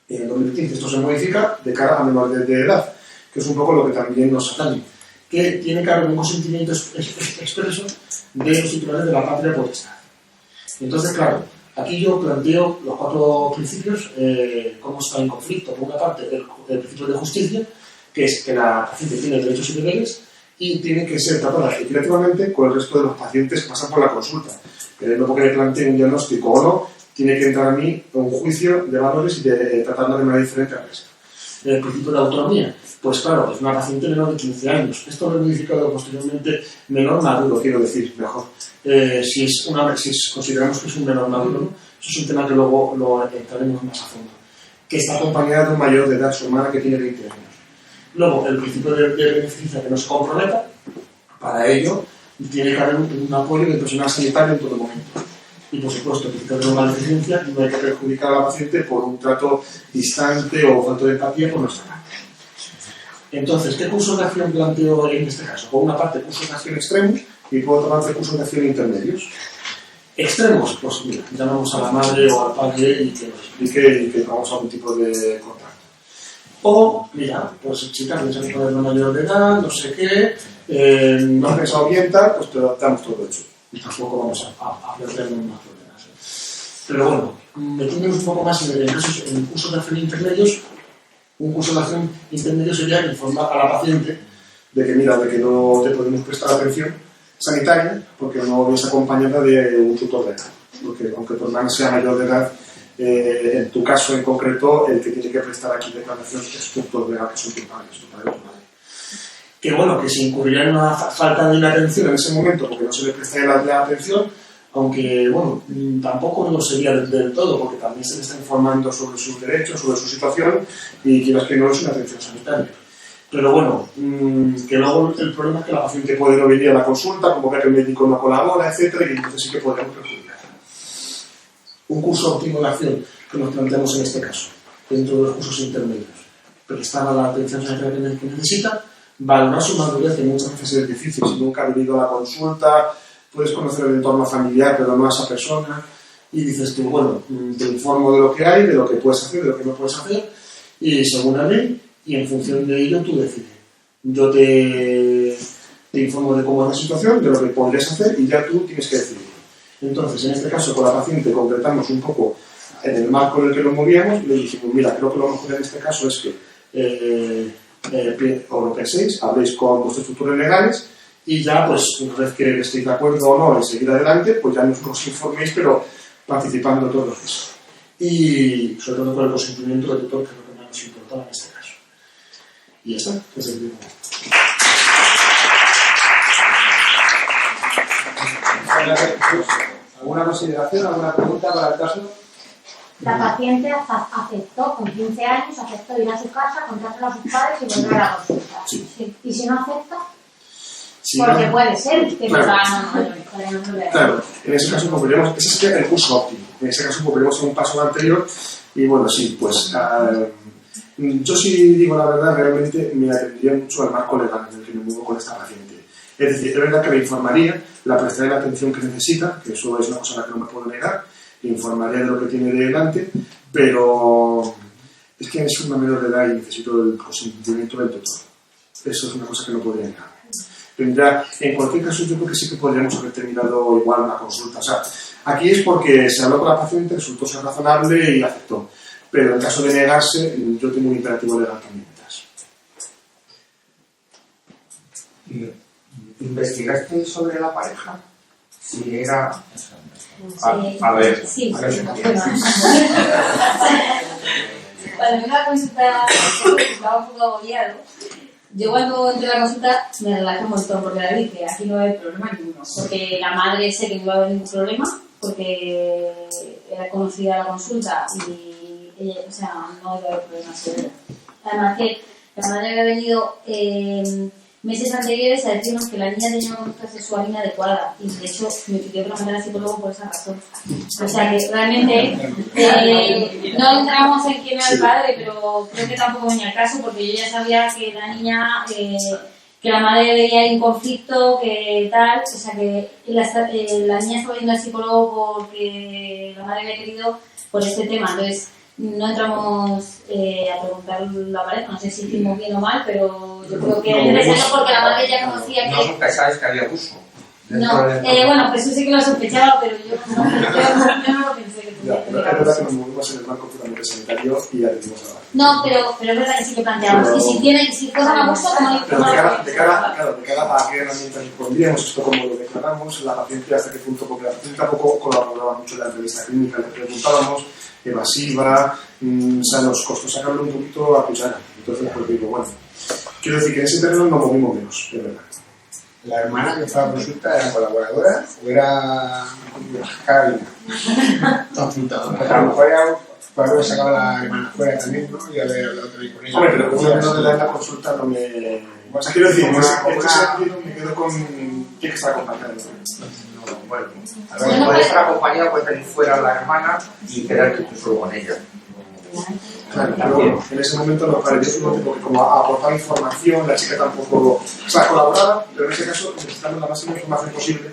En el 2015 esto se modifica de cara a menores de edad, que es un poco lo que también nos atañe, que tiene que haber un consentimiento expreso de los titulares de la patria potestad. Entonces, claro, Aquí yo planteo los 4 principios, cómo está en conflicto. Por una parte, el principio de justicia, que es que la paciente tiene derechos y deberes y tiene que ser tratada equitativamente con el resto de los pacientes que pasan por la consulta. No porque le plantee un diagnóstico o no, tiene que entrar a mí un juicio de valores y de tratarla de manera diferente al resto. El principio de autonomía, pues claro, es una paciente menor de 15 años. Esto lo he modificado posteriormente, menor maduro, quiero decir, mejor. Si consideramos que es un menor maduro, ¿no? Eso es un tema que luego lo entraremos más a fondo. Que está acompañada de un mayor de edad, su hermana, que tiene 20 años. Luego, el principio de beneficencia, que no se comprometa. Para ello, tiene que haber un apoyo del personal sanitario en todo momento. Y, por supuesto, el principio de no maleficencia, no hay que perjudicar a la paciente por un trato distante o falta de empatía por nuestra parte. Entonces, ¿qué cursos de acción planteo en este caso? Por una parte, cursos de acción extremos y por otra parte, cursos de acción intermedios. Extremos, pues mira, llamamos a la madre o al padre y que nos explique y que hagamos algún tipo de contacto. O, mira, pues chicas, piensas ponerlo mayor de edad, no sé qué, no has pensado bien tal, pues te lo damos todo hecho. Y tampoco vamos a perdernos más problemas. Pero bueno, metiéndonos un poco más en cursos de acción intermedios, un curso de acción intermedio sería informar a la paciente de que, mira, de que no te podemos prestar atención sanitaria porque no vienes acompañada de un tutor legal. Porque aunque tu hermana sea mayor de edad, en tu caso en concreto, el que tiene que prestar aquí declaración es tu tutor legal, que son tus padres, tu padre o tu madre. Que bueno, que se incurriría en una falta de inatención en ese momento porque no se le prestaría la atención, aunque bueno, tampoco lo sería del todo, porque también se le está informando sobre sus derechos, sobre su situación, y quieras que no es una atención sanitaria. Pero bueno, que luego el problema es que la paciente puede no venir a la consulta, como que el médico no colabora, etcétera, y entonces sí que podemos perjudicar. Un curso óptimo de acción que nos planteamos en este caso, dentro de los cursos intermedios. Prestar la atención sanitaria que necesita, valorar su madurez, que muchas veces es difícil, si nunca ha venido a la consulta, puedes conocer el entorno familiar, pero no a esa persona, y dices tú, bueno, te informo de lo que hay, de lo que puedes hacer, de lo que no puedes hacer, y según la ley, y en función de ello tú decides. Yo te informo de cómo es la situación, de lo que podrías hacer, y ya tú tienes que decidir. Entonces, en este caso, con la paciente concretamos un poco en el marco en el que lo movíamos, y le dijimos, mira, creo que lo mejor en este caso es que o lo penséis, habléis con vuestros tutores legales, y ya, pues, una vez que estéis de acuerdo o no en seguir adelante, pues ya nos informéis, pero participando en todo el proceso. Y sobre todo con el consentimiento del tutor, que es lo que más nos importaba en este caso. Y ya está, es el tiempo. ¿Alguna consideración, alguna pregunta para el caso? La paciente aceptó, con 15 años, aceptó ir a su casa, contárselo a sus padres y volver a la consulta. Sí. ¿Y si no acepta? Sí, porque no. puede ser que Claro. no. Claro, en ese caso volveremos, ese sería el curso óptimo. En ese caso volveremos a un paso anterior y bueno, sí, pues yo sí digo la verdad, realmente me atendería mucho al marco legal en el que me muevo con esta paciente. Es decir, es verdad que le informaría, la prestaría la atención que necesita, que eso es una cosa a la que no me puedo negar, le informaría de lo que tiene delante, pero es que es una menor de edad y necesito el consentimiento del tutor. Eso es una cosa que no podría negar. Tendrá, en cualquier caso, yo creo que sí que podríamos haber terminado igual una consulta. O sea, aquí es porque se habló con la paciente, resultó ser razonable y aceptó. Pero en caso de negarse, yo tengo un imperativo legal también detrás. ¿Investigaste sobre la pareja? Si era... A ver. Sí, a ver si bueno. Cuando me iba a consulta, estaba un poco agobiado. Yo cuando entré a la consulta me relajé un montón porque le dije, aquí no hay problema ninguno. Porque la madre sé que no iba a haber ningún problema porque era conocida la consulta y ella, o sea, no iba a haber problemas sobre. Además que la madre había venido meses anteriores a decirnos que la niña tenía una conducta sexual inadecuada y de hecho me pidió que la mandara al psicólogo por esa razón. O sea que realmente no entramos en quién era el padre, pero creo que tampoco venía el caso porque yo ya sabía que la niña, que la madre veía ahí un conflicto, que tal, o sea que la niña estaba yendo al psicólogo porque la madre había querido por este tema. Entonces no entramos a preguntar la pareja, no sé si hicimos bien o mal, pero yo creo que es necesario porque la madre ya conocía que... ¿No sospecháis que había abuso? No, bueno, Jesús sí que lo sospechaba, pero yo no lo pensé. el marco puramente sanitario y ya decimos ahora. No, pero es verdad que sí que planteamos. Pero- Y si fueran abuso, ¿cómo Pero de cara a qué herramientas pondríamos, esto como lo declaramos, la paciente hasta qué punto, porque la paciente tampoco colaboraba mucho en la entrevista clínica, le preguntábamos, evasiva, o sea, los costos sacarlo un poquito a cuchara. Entonces, pues digo, bueno, quiero decir que en ese terreno nos movimos menos, de verdad. ¿La hermana que estaba en consulta era colaboradora o era Carolina? Porque a lo mejor puede haber sacado a la hermana fuera también, ¿no? Y haber hablado también con ella. Hombre, pero como no de la consulta no me... O sea, quiero decir, en ese sentido me quedo con... Tiene que estar acompañando. Bueno, a ver, puede estar acompañada, puede salir fuera la hermana y quedarte tú solo con ella. Claro, pero bueno, en ese momento no pareció un tipo que como aportar información, la chica tampoco... O sea, colaboraba, pero en ese caso necesitamos la máxima información posible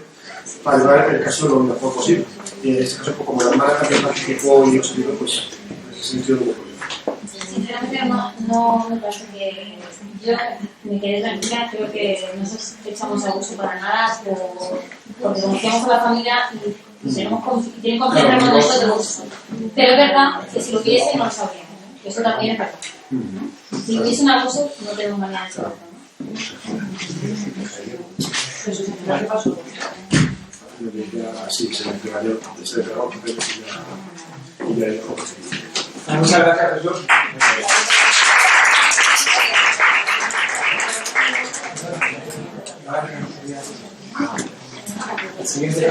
para llevar el caso lo mejor posible. Y en este caso, pues, como la hermana también participó y yo salido, pues en ese sentido lo que Sinceramente no me parece que... Yo me quedé tranquila, creo que no echamos abuso para nada porque conocíamos a la familia y tienen confianza con nosotros. Pero es verdad que si lo hubiese no lo sabríamos. Eso también es verdad. Si hubiese un abuso no tenemos manera de saberlo. ¿Qué pasó? Sí, se le pegó, y ya dijo. Muchas gracias, Jesús. El siguiente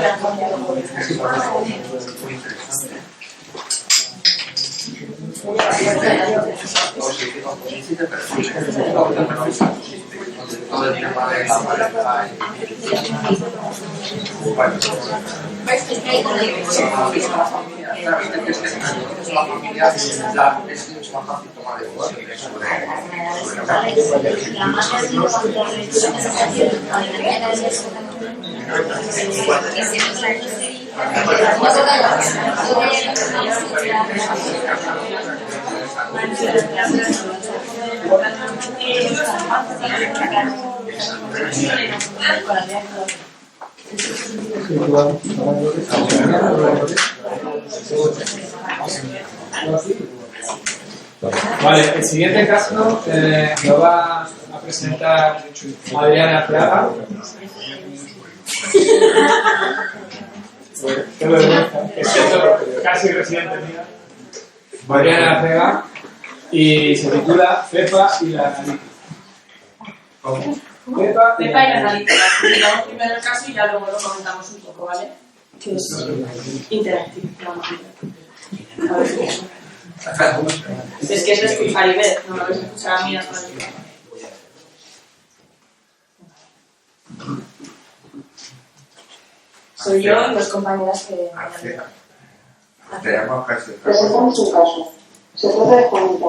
Vale, el siguiente caso lo va a presentar Adriana Arteaga. Qué vergüenza, es cierto, casi residente mía. Adriana Arteaga, y se titula Pepa y la analítica. Pepa y la analítica. Explicamos primero el caso y ya luego lo comentamos un poco, ¿vale? Que es interactivo. A ver qué es. Es que es de escuchar y ver, no me vais a escuchar a mí hasta aquí. Soy yo y los compañeras que... Presentamos un caso. Se trata de Juanita.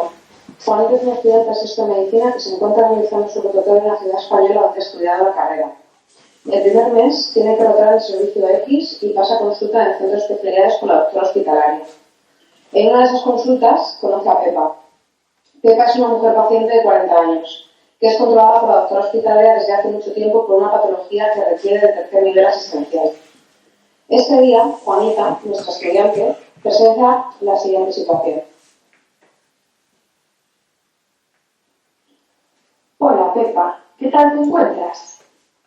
Juanita es una estudiante de sexto de medicina que se encuentra realizando su rotatorio en la ciudad española donde ha estudiado la carrera. El primer mes tiene que rotar el servicio X y pasa consulta en el centro de especialidades con la doctora hospitalaria. En una de esas consultas conoce a Pepa. Pepa es una mujer paciente de 40 años, que es controlada por la doctora hospitalaria desde hace mucho tiempo por una patología que requiere de tercer nivel asistencial. Este día, Juanita, nuestra estudiante, presenta la siguiente situación. Hola, Pepa, ¿qué tal te encuentras?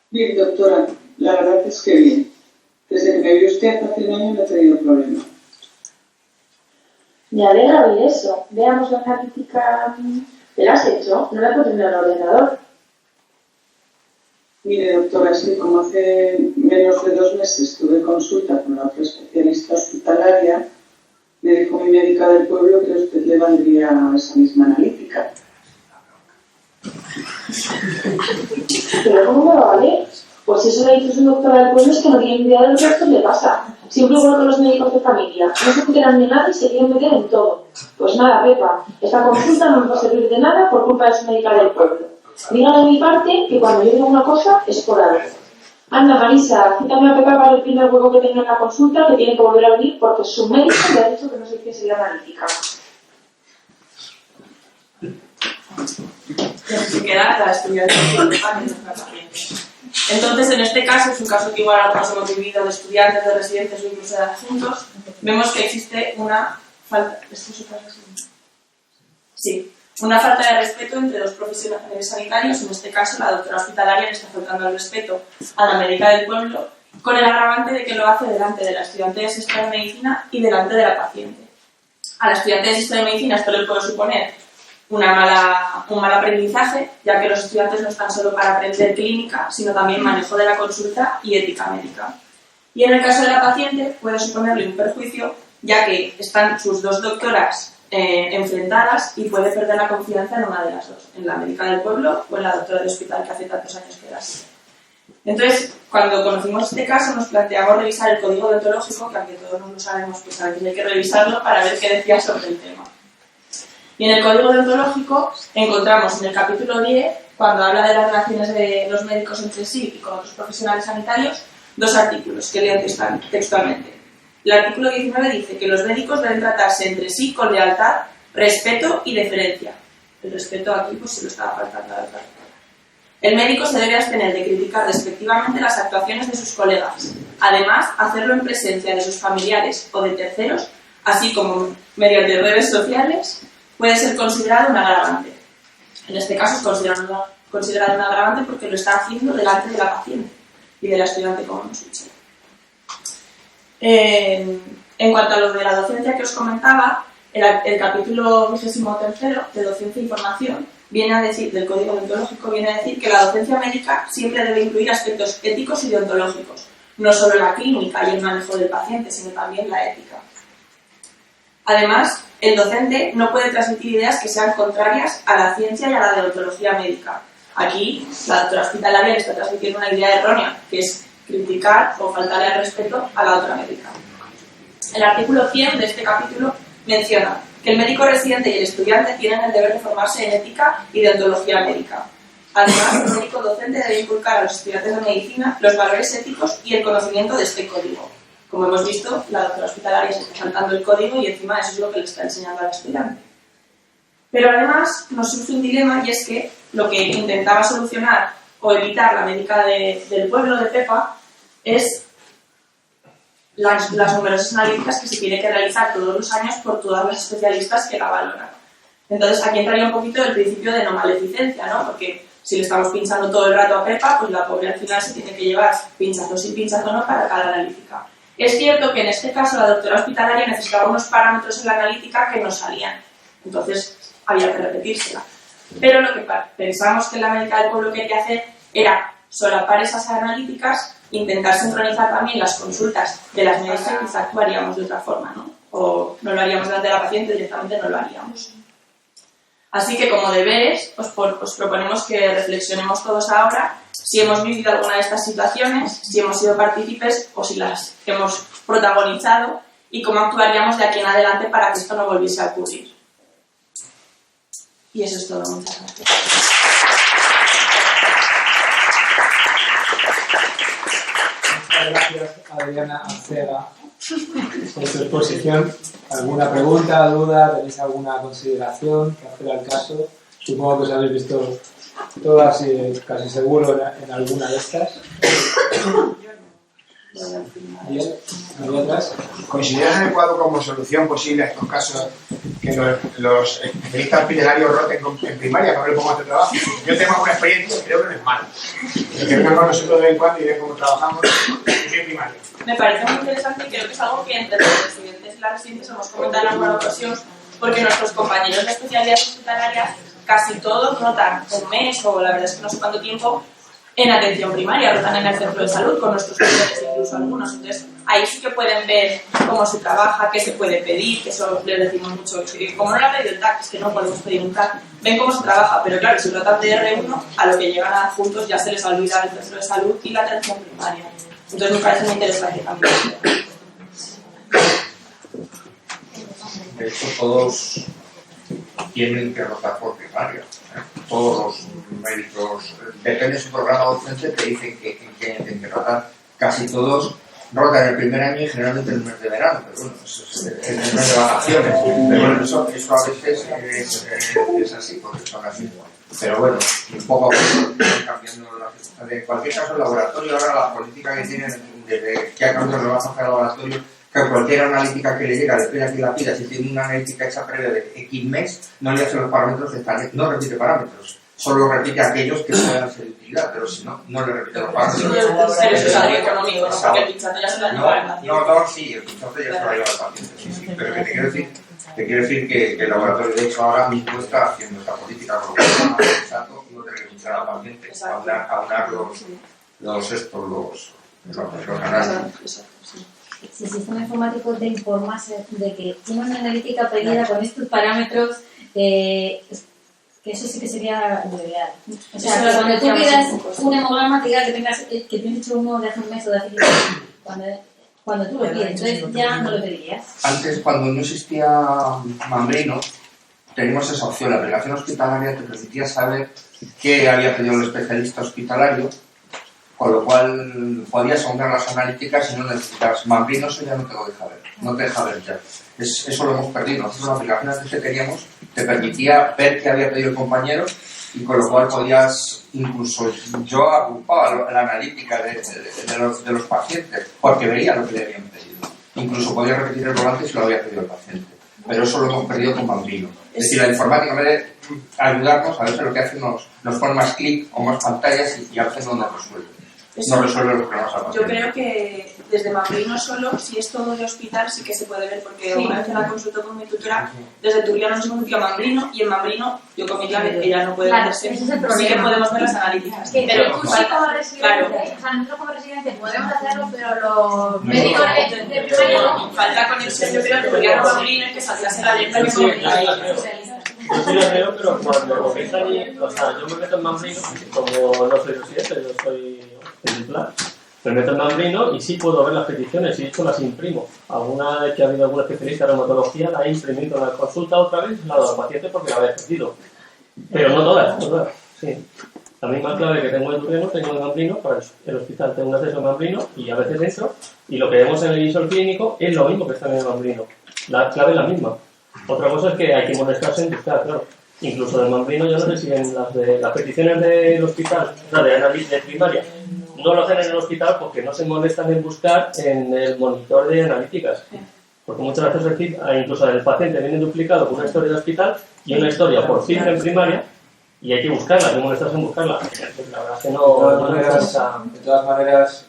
Bien, doctora, la verdad es que bien. Desde que me vio usted hace un año no he tenido problema. Me alegra oír eso. Veamos la analítica. ¿Te la has hecho? No la puedo tener en el ordenador. Mire, doctora, sí, como hace menos de 2 meses tuve consulta con la otra especialista hospitalaria, me dijo mi médica del pueblo que a usted le valdría esa misma analítica. ¿Pero cómo me va a valer? Pues si eso le dice su doctora del pueblo es que no tiene idea de lo que a usted le pasa. Siempre igual con los médicos de familia. No se enteran de nada y se quieren meter en todo. Pues nada, Pepa, esta consulta no nos va a servir de nada por culpa de su médica del pueblo. Dígale de mi parte que cuando yo diga una cosa es por algo. Anda, Marisa, cítame a Pepa para el primer huevo que tenga en la consulta, que tiene que volver a venir porque su médico le ha dicho que no se quiere seguir analítica. Se queda la estudiante de nuestra paciente. Entonces, en este caso, es un caso que igual algunos hemos vivido de estudiantes, de residentes o incluso de adjuntos, vemos que existe una falta... ¿Esto es otra cosa? Sí. Una falta de respeto entre dos profesionales sanitarios, en este caso la doctora hospitalaria le está faltando el respeto a la médica del pueblo, con el agravante de que lo hace delante de la estudiante de sexto de medicina y delante de la paciente. A la estudiante de sexto de medicina esto le puede suponer un mal aprendizaje, ya que los estudiantes no están solo para aprender clínica, sino también manejo de la consulta y ética médica. Y en el caso de la paciente puede suponerle un perjuicio, ya que están sus dos doctoras enfrentadas y puede perder la confianza en una de las dos, en la médica del pueblo o en la doctora del hospital que hace tantos años que era así. Entonces, cuando conocimos este caso, nos planteamos revisar el código deontológico, que aunque todos no lo sabemos, pues a veces hay que revisarlo para ver qué decía sobre el tema. Y en el código deontológico encontramos en el capítulo 10, cuando habla de las relaciones de los médicos entre sí y con otros profesionales sanitarios, dos artículos que leo textualmente. El artículo 19 dice que los médicos deben tratarse entre sí con lealtad, respeto y deferencia. El respeto aquí pues se lo estaba faltando a la doctora. El médico se debe abstener de criticar despectivamente las actuaciones de sus colegas. Además, hacerlo en presencia de sus familiares o de terceros, así como mediante redes sociales, puede ser considerado un agravante. En este caso es considerado un agravante porque lo está haciendo delante de la paciente y de la estudiante, como hemos dicho. En cuanto a lo de la docencia que os comentaba, el capítulo 23 de Docencia e Información viene a decir, del Código Deontológico, viene a decir que la docencia médica siempre debe incluir aspectos éticos y deontológicos, no solo la clínica y el manejo del paciente, sino también la ética. Además, el docente no puede transmitir ideas que sean contrarias a la ciencia y a la deontología médica. Aquí, la doctora hospitalaria le está transmitiendo una idea errónea, que es criticar o faltarle al respeto a la otra médica. El artículo 100 de este capítulo menciona que el médico residente y el estudiante tienen el deber de formarse en ética y deontología médica. Además, el médico docente debe inculcar a los estudiantes de medicina los valores éticos y el conocimiento de este código. Como hemos visto, la doctora hospitalaria se está saltando el código y encima eso es lo que le está enseñando al estudiante. Pero además nos surge un dilema, y es que lo que intentaba solucionar o evitar la médica del pueblo de Pepa es las numerosas analíticas que se tiene que realizar todos los años por todas las especialistas que la valoran. Entonces aquí entraría un poquito el principio de no maleficencia, ¿no? Porque si le estamos pinchando todo el rato a Pepa, pues la pobre al final se tiene que llevar pinchazo sí, pinchazo no para cada analítica. Es cierto que en este caso la doctora hospitalaria necesitaba unos parámetros en la analítica que no salían, entonces había que repetírsela. Pero lo que pensamos que la médica del pueblo quería hacer era solapar esas analíticas, intentar sincronizar también las consultas de las médicas, y quizá actuaríamos de otra forma, ¿no? O no lo haríamos delante de la paciente, directamente no lo haríamos. Así que como deberes, os proponemos que reflexionemos todos ahora si hemos vivido alguna de estas situaciones, si hemos sido partícipes o si las hemos protagonizado y cómo actuaríamos de aquí en adelante para que esto no volviese a ocurrir. Y eso es todo. Muchas gracias. Muchas gracias, Adriana Arcega, por tu exposición. ¿Alguna pregunta, duda? ¿Tenéis alguna consideración que hacer al caso? Supongo que os habéis visto todas y casi seguro en alguna de estas. Bien, ¿hay otras? ¿Consideras adecuado como solución posible a estos casos que los especialistas hospitalarios roten en primaria para ver cómo hace trabajo? Yo tengo una experiencia y creo que no es malo. Que vengan con nosotros de vez en cuando y vean cómo trabajamos en primaria. Me parece muy interesante y creo que es algo que entre los residentes y las residentes hemos comentado en alguna ocasión, porque nuestros compañeros de especialidades hospitalarias casi todos rotan un mes o la verdad es que no sé cuánto tiempo en atención primaria, rotan en el centro de salud con nuestros tutores, incluso algunos. Entonces, ahí sí que pueden ver cómo se trabaja, qué se puede pedir, que eso les decimos mucho. Como no lo ha pedido el TAC, es que no podemos pedir un TAC, ven cómo se trabaja, pero claro, si rotan de R1, a lo que llegan a juntos ya se les olvida el centro de salud y la atención primaria. Entonces, me parece muy interesante también. De hecho, todos tienen que rotar por primaria. Todos los médicos, depende de su programa docente, te dicen que tienen que rotar. Casi todos rotan el primer año y generalmente el mes de verano, pero bueno, eso es el mes de vacaciones. Pero bueno, eso a veces es así, porque son así. Pero bueno, y poco a poco van cambiando las circunstancias. En cualquier caso, el laboratorio ahora, la política que tienen, desde que ha cambiado el trabajo del laboratorio, que cualquier analítica que le llega, le pida que la pida, si tiene una analítica hecha previa de X mes, no le hace los parámetros de tal, no repite parámetros, solo repite aquellos que puedan ser de utilidad, pero si no, no le repite los parámetros. Pero eso es algo económico, ¿no? Porque el pinchazo ya se lo lleva el paciente. No, sí, el pinchazo ya se lo lleva el paciente, sí, pero que te quiero decir que el laboratorio de hecho ahora mismo está haciendo esta política, porque es más sensato no tener que pinchar al paciente, aunar los análisis. Si el sistema informático te informase de que tiene una analítica pedida con estos parámetros, que eso sí que sería lo ideal. O sea, que cuando tú pidas un hemograma, te diga que tienes hecho uno de hace un mes o de hace 15 años. Cuando tú lo pides, entonces ya no lo pedirías. Antes, cuando no existía Mambrino, teníamos esa opción. La aplicación hospitalaria te permitía saber qué había pedido el especialista hospitalario, con lo cual podías ahondar las analíticas y no necesitabas. Mambrino eso ya no te lo deja ver, no te deja ver ya. Eso lo hemos perdido. Nosotros la aplicación antes que teníamos te permitía ver qué había pedido el compañero y con lo cual podías, incluso yo agrupaba la analítica de los pacientes porque veía lo que le habían pedido. Incluso podía repetir el volante si lo había pedido el paciente. Pero eso lo hemos perdido con Mambrino. Es decir, la informática en vez de ayudarnos, a veces lo que hace nos pone más clic o más pantallas y a veces no nos resuelve. No resuelve los problemas al paciente. Yo creo que desde Mambrino solo, si es todo de hospital, sí que se puede ver, porque una vez en la consulta con mi tutora, desde Turrión nos hemos metido a Mambrino y en Mambrino, yo con mi clave, ella no puede meterse. Ese es el problema. Sí que podemos ver las analíticas. Pero tú sí como residente, o sea, nosotros como residentes podemos hacerlo, pero los médicos de primaria no. Falta conexión, yo creo que porque ahora Mambrino es que saltase la alerta que Yo sí lo veo, pero cuando comienza allí, o sea, yo me meto en Mambrino, como no soy residente, yo soy titular, me meto en Mambrino y sí puedo ver las peticiones y de hecho las imprimo. Alguna vez que ha habido algún especialista en reumatología la he imprimido en la consulta otra vez, la doy al paciente porque la había perdido. Pero no todas, sí. La misma clave que tengo en Turrión tengo en Mambrino, para el hospital tengo un acceso a Mambrino y a veces entro y lo que vemos en el visor clínico es lo mismo que está en el Mambrino. La clave es la misma. Otra cosa es que hay que molestarse en buscar, claro. Incluso de Mambrino ya no reciben las peticiones del hospital, o sea, de análisis de primaria. No lo hacen en el hospital porque no se molestan en buscar en el monitor de analíticas. Porque muchas veces incluso el paciente viene duplicado con una historia de hospital y una historia por cifra en primaria y hay que buscarla, hay que molestarse en buscarla. Pues la verdad es que de todas maneras,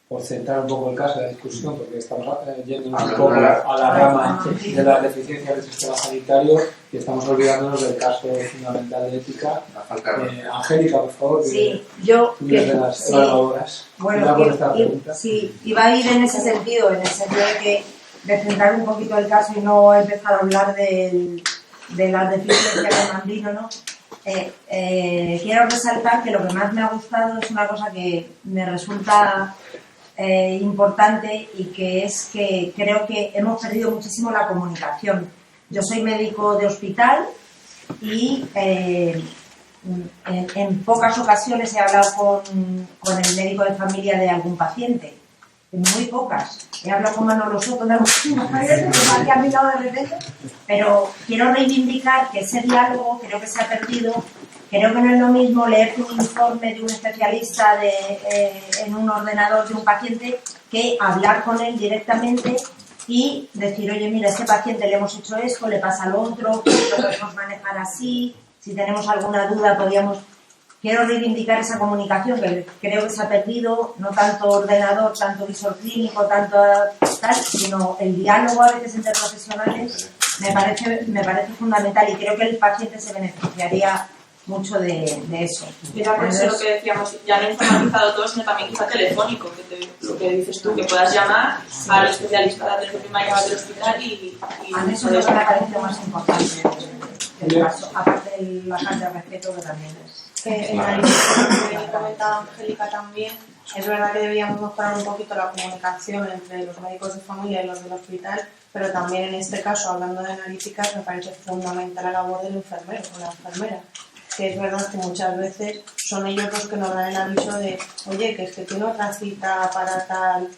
por centrar un poco el caso de la discusión, porque estamos yendo un poco a la rama de las deficiencias del sistema sanitario y estamos olvidándonos del caso fundamental de ética. Angélica, por favor, sí, yo de las evaluadoras. Bueno, sí, iba a ir en ese sentido, en el sentido de centrar un poquito el caso y no empezar a hablar de las deficiencias de Mambrino, ¿no? Quiero resaltar que lo que más me ha gustado es una cosa que me resulta importante y que es que creo que hemos perdido muchísimo la comunicación. Yo soy médico de hospital y en pocas ocasiones he hablado con el médico de familia de algún paciente, en muy pocas. He hablado con Manolo Soto de algunos pacientes que me han mirado de repente, pero quiero reivindicar que ese diálogo creo que se ha perdido. Creo que no es lo mismo leer un informe de un especialista en un ordenador de un paciente que hablar con él directamente y decir, oye, mira, a este paciente le hemos hecho esto, le pasa lo otro, lo podemos manejar así, si tenemos alguna duda podríamos... Quiero reivindicar esa comunicación que creo que se ha perdido, no tanto ordenador, tanto visor clínico, tanto tal, sino el diálogo a veces entre profesionales me parece fundamental y creo que el paciente se beneficiaría mucho de eso. Y también es lo que decíamos, ya no informatizado todo, sino también quizá telefónico, lo que dices tú, que puedas llamar al especialista de atención primaria del hospital y a mí eso es lo que me parece más importante del caso, aparte de la falta de respeto que también es. En la línea que comentaba Angélica también, es verdad que deberíamos mejorar un poquito la comunicación entre los médicos de familia y los del hospital, pero también en este caso, hablando de analíticas, me parece fundamental la labor del enfermero o la enfermera, que es verdad que muchas veces son ellos los que nos dan el aviso de, oye, que es que tiene otra cita para tal,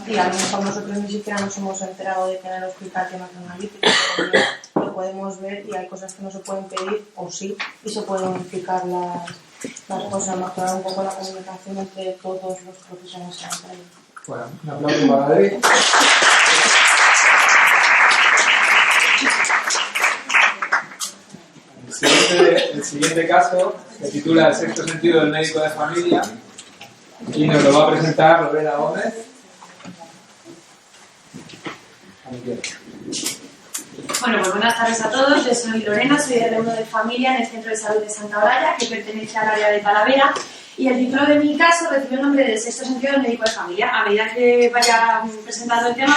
y a lo mejor nosotros ni siquiera nos hemos enterado de que en el hospital tiene otra analítica, porque lo podemos ver y hay cosas que no se pueden pedir, o sí, y se pueden unificar las cosas, mejorar un poco la comunicación entre todos los profesionales sanitarios. Bueno, un aplauso para David. El siguiente caso se titula El sexto sentido del médico de familia y nos lo va a presentar Lorena Gómez. Bueno, pues buenas tardes a todos. Yo soy Lorena, soy de R1 de familia en el Centro de Salud de Santa Olalla, que pertenece al área de Talavera. Y el título de mi caso recibe el nombre del sexto sentido del médico de familia. A medida que vaya presentando el tema,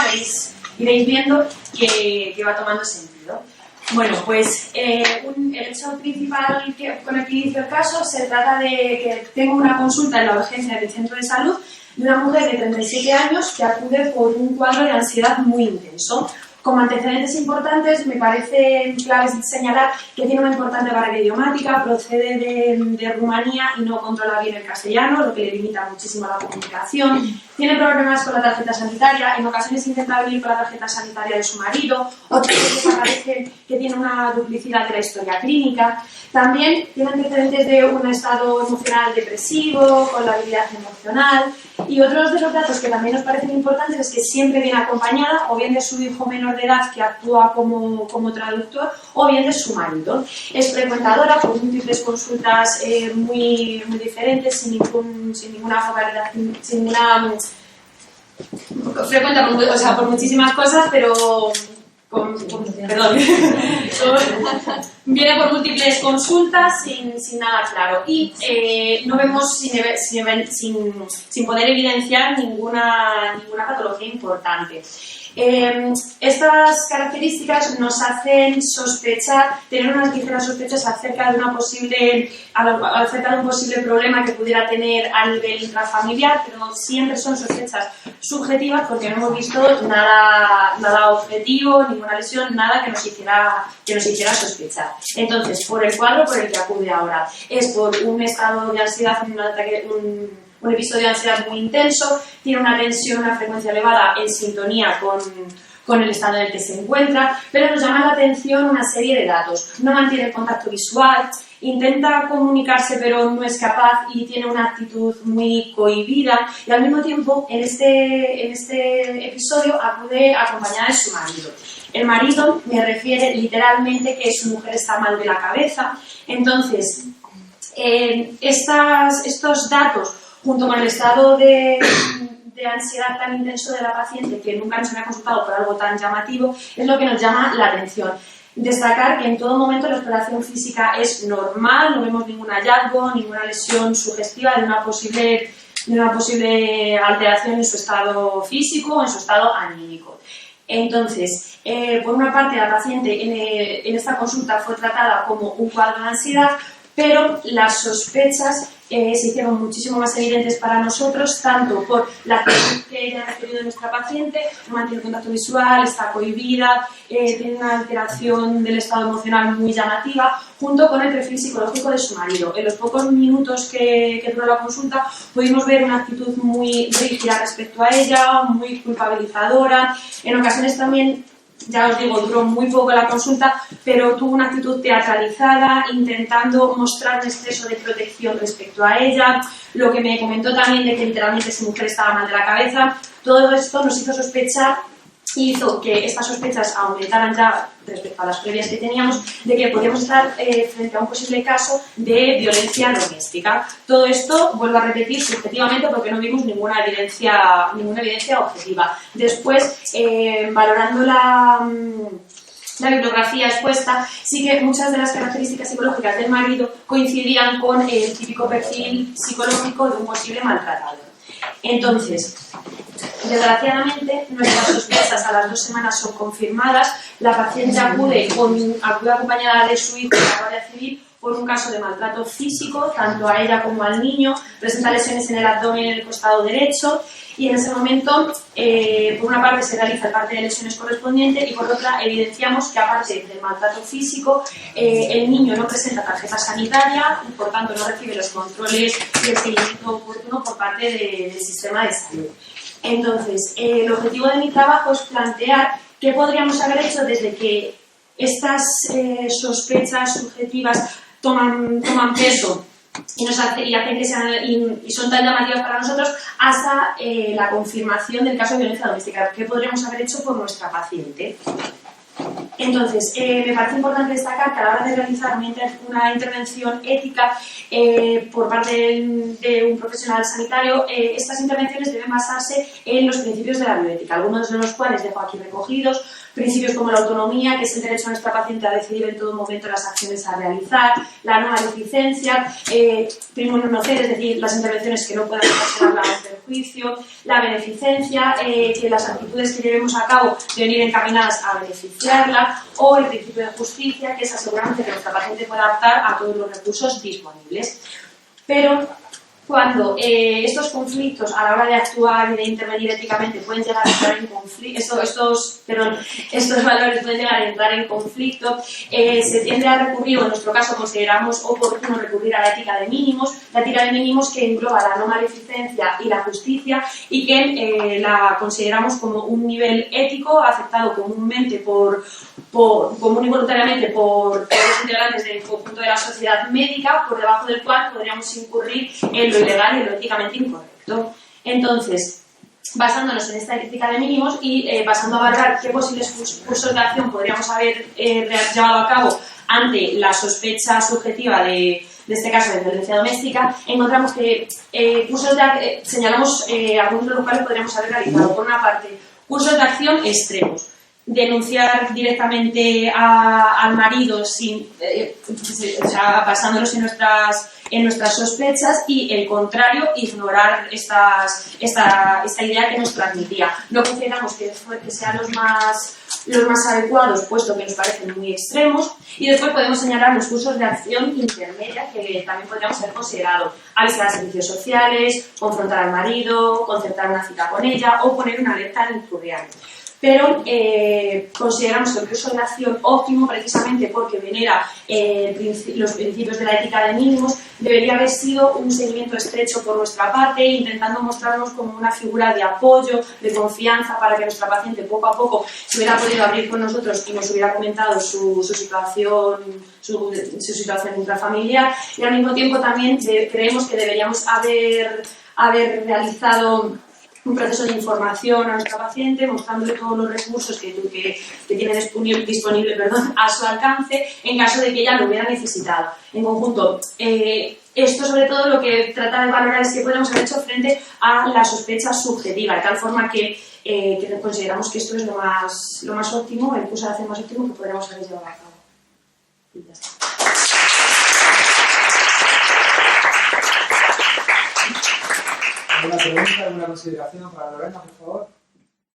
iréis viendo que va tomando sentido. Bueno, pues el hecho principal con el que inicio el caso se trata de que tengo una consulta en la urgencia del centro de salud de una mujer de 37 años que acude por un cuadro de ansiedad muy intenso. Como antecedentes importantes, me parece clave señalar que tiene una importante barrera idiomática, procede de Rumanía y no controla bien el castellano, lo que le limita muchísimo la comunicación. Tiene problemas con la tarjeta sanitaria, en ocasiones intenta venir con la tarjeta sanitaria de su marido, otras veces aparece que tiene una duplicidad de la historia clínica. También tiene antecedentes de un estado emocional depresivo, con la habilidad emocional. Y otros de los datos que también nos parecen importantes es que siempre viene acompañada o bien de su hijo menor de edad que actúa como traductor o bien de su marido. Es frecuentadora por múltiples consultas muy diferentes, sin ninguna focalidad, sin ninguna... frecuenta por muchísimas cosas, pero... perdón. Viene por múltiples consultas sin nada claro y no vemos sin poder evidenciar ninguna patología importante. Estas características nos hacen sospechar, tener unas ligeras sospechas acerca de un posible problema que pudiera tener a nivel intrafamiliar, pero siempre son sospechas subjetivas porque no hemos visto nada objetivo, ninguna lesión, nada que nos hiciera sospechar. Entonces, por el cuadro por el que acude ahora, es por un estado de ansiedad, un episodio de ansiedad muy intenso, tiene una tensión, una frecuencia elevada en sintonía con el estado en el que se encuentra, pero nos llama la atención una serie de datos. No mantiene el contacto visual, intenta comunicarse pero no es capaz y tiene una actitud muy cohibida y al mismo tiempo en este episodio acude acompañada de su marido. El marido me refiere literalmente que su mujer está mal de la cabeza, entonces estos datos junto con el estado de ansiedad tan intenso de la paciente que nunca nos había consultado por algo tan llamativo, es lo que nos llama la atención. Destacar que en todo momento la exploración física es normal, no vemos ningún hallazgo, ninguna lesión sugestiva de una posible alteración en su estado físico o en su estado anímico. Entonces, por una parte, la paciente en esta consulta fue tratada como un cuadro de ansiedad, pero las sospechas se hicieron muchísimo más evidentes para nosotros, tanto por la actitud que ella ha referido de nuestra paciente, no mantiene contacto visual, está cohibida, tiene una alteración del estado emocional muy llamativa, junto con el perfil psicológico de su marido. En los pocos minutos que duró la consulta pudimos ver una actitud muy rígida respecto a ella, muy culpabilizadora, en ocasiones también, ya os digo, duró muy poco la consulta, pero tuvo una actitud teatralizada, intentando mostrar un exceso de protección respecto a ella, lo que me comentó también de que literalmente su mujer estaba mal de la cabeza. Todo esto nos hizo sospechar y hizo que estas sospechas aumentaran ya respecto a las previas que teníamos de que podíamos estar frente a un posible caso de violencia doméstica. Todo esto, vuelvo a repetir, subjetivamente porque no vimos ninguna evidencia objetiva. Después, valorando la bibliografía expuesta, sí que muchas de las características psicológicas del marido coincidían con el típico perfil psicológico de un posible maltratador. Entonces, desgraciadamente, nuestras sospechas a las 2 semanas son confirmadas. La paciente acude acompañada de su hijo a la Guardia Civil por un caso de maltrato físico, tanto a ella como al niño. Presenta lesiones en el abdomen y en el costado derecho. Y en ese momento, por una parte se realiza el parte de lesiones correspondiente y por otra evidenciamos que aparte del maltrato físico, el niño no presenta tarjeta sanitaria y por tanto no recibe los controles y el seguimiento oportuno por parte del sistema de salud. Entonces, el objetivo de mi trabajo es plantear qué podríamos haber hecho desde que estas sospechas subjetivas toman peso y hacen que sean, y son tan llamativas para nosotros hasta la confirmación del caso de violencia doméstica. ¿Qué podríamos haber hecho por nuestra paciente? Entonces, me parece importante destacar que a la hora de realizar una intervención ética por parte de un profesional sanitario, estas intervenciones deben basarse en los principios de la bioética, algunos de los cuales dejo aquí recogidos. Principios como la autonomía, que es el derecho de nuestra paciente a decidir en todo momento las acciones a realizar, la no maleficencia, primo non nocere, es decir, las intervenciones que no puedan ocasionar un perjuicio, la beneficencia, que las actitudes que llevemos a cabo deben ir encaminadas a beneficiarla, o el principio de justicia, que es asegurarse que nuestra paciente pueda adaptar a todos los recursos disponibles. Pero cuando estos conflictos a la hora de actuar y de intervenir éticamente pueden llegar a entrar en conflicto, estos valores pueden llegar a entrar en conflicto, se tiende a recurrir, o en nuestro caso consideramos oportuno recurrir a la ética de mínimos que engloba la no maleficencia y la justicia, y que la consideramos como un nivel ético aceptado comúnmente común y voluntariamente por los integrantes del conjunto de la sociedad médica, por debajo del cual podríamos incurrir en lo ilegal y lo éticamente incorrecto. Entonces, basándonos en esta ética de mínimos y pasando a valorar qué posibles cursos de acción podríamos haber llevado a cabo ante la sospecha subjetiva de este caso de violencia doméstica, encontramos que señalamos algunos de los cuales podríamos haber realizado. Por una parte, cursos de acción extremos. Denunciar directamente al marido basándonos en nuestras sospechas, y el contrario, ignorar esta idea que nos transmitía. No consideramos que sean los más adecuados, puesto que nos parecen muy extremos, y después podemos señalar los cursos de acción intermedia que también podríamos haber considerado: avisar a servicios sociales, confrontar al marido, concertar una cita con ella o poner una alerta en Turrial. Pero consideramos que el curso de acción óptimo, precisamente porque venera los principios de la ética de mínimos, debería haber sido un seguimiento estrecho por nuestra parte, intentando mostrarnos como una figura de apoyo, de confianza, para que nuestra paciente poco a poco se hubiera podido abrir con nosotros y nos hubiera comentado su situación intrafamiliar. Y al mismo tiempo también creemos que deberíamos haber realizado un proceso de información a nuestra paciente, mostrándole todos los recursos que tiene disponible a su alcance, en caso de que ella lo hubiera necesitado. En conjunto, esto sobre todo lo que trata de valorar es qué podemos haber hecho frente a la sospecha subjetiva, de tal forma que consideramos que esto es lo más óptimo, el curso de acción más óptimo que podríamos haber llevado a cabo. Y ya está. ¿Alguna pregunta, alguna consideración para Lorena, por favor?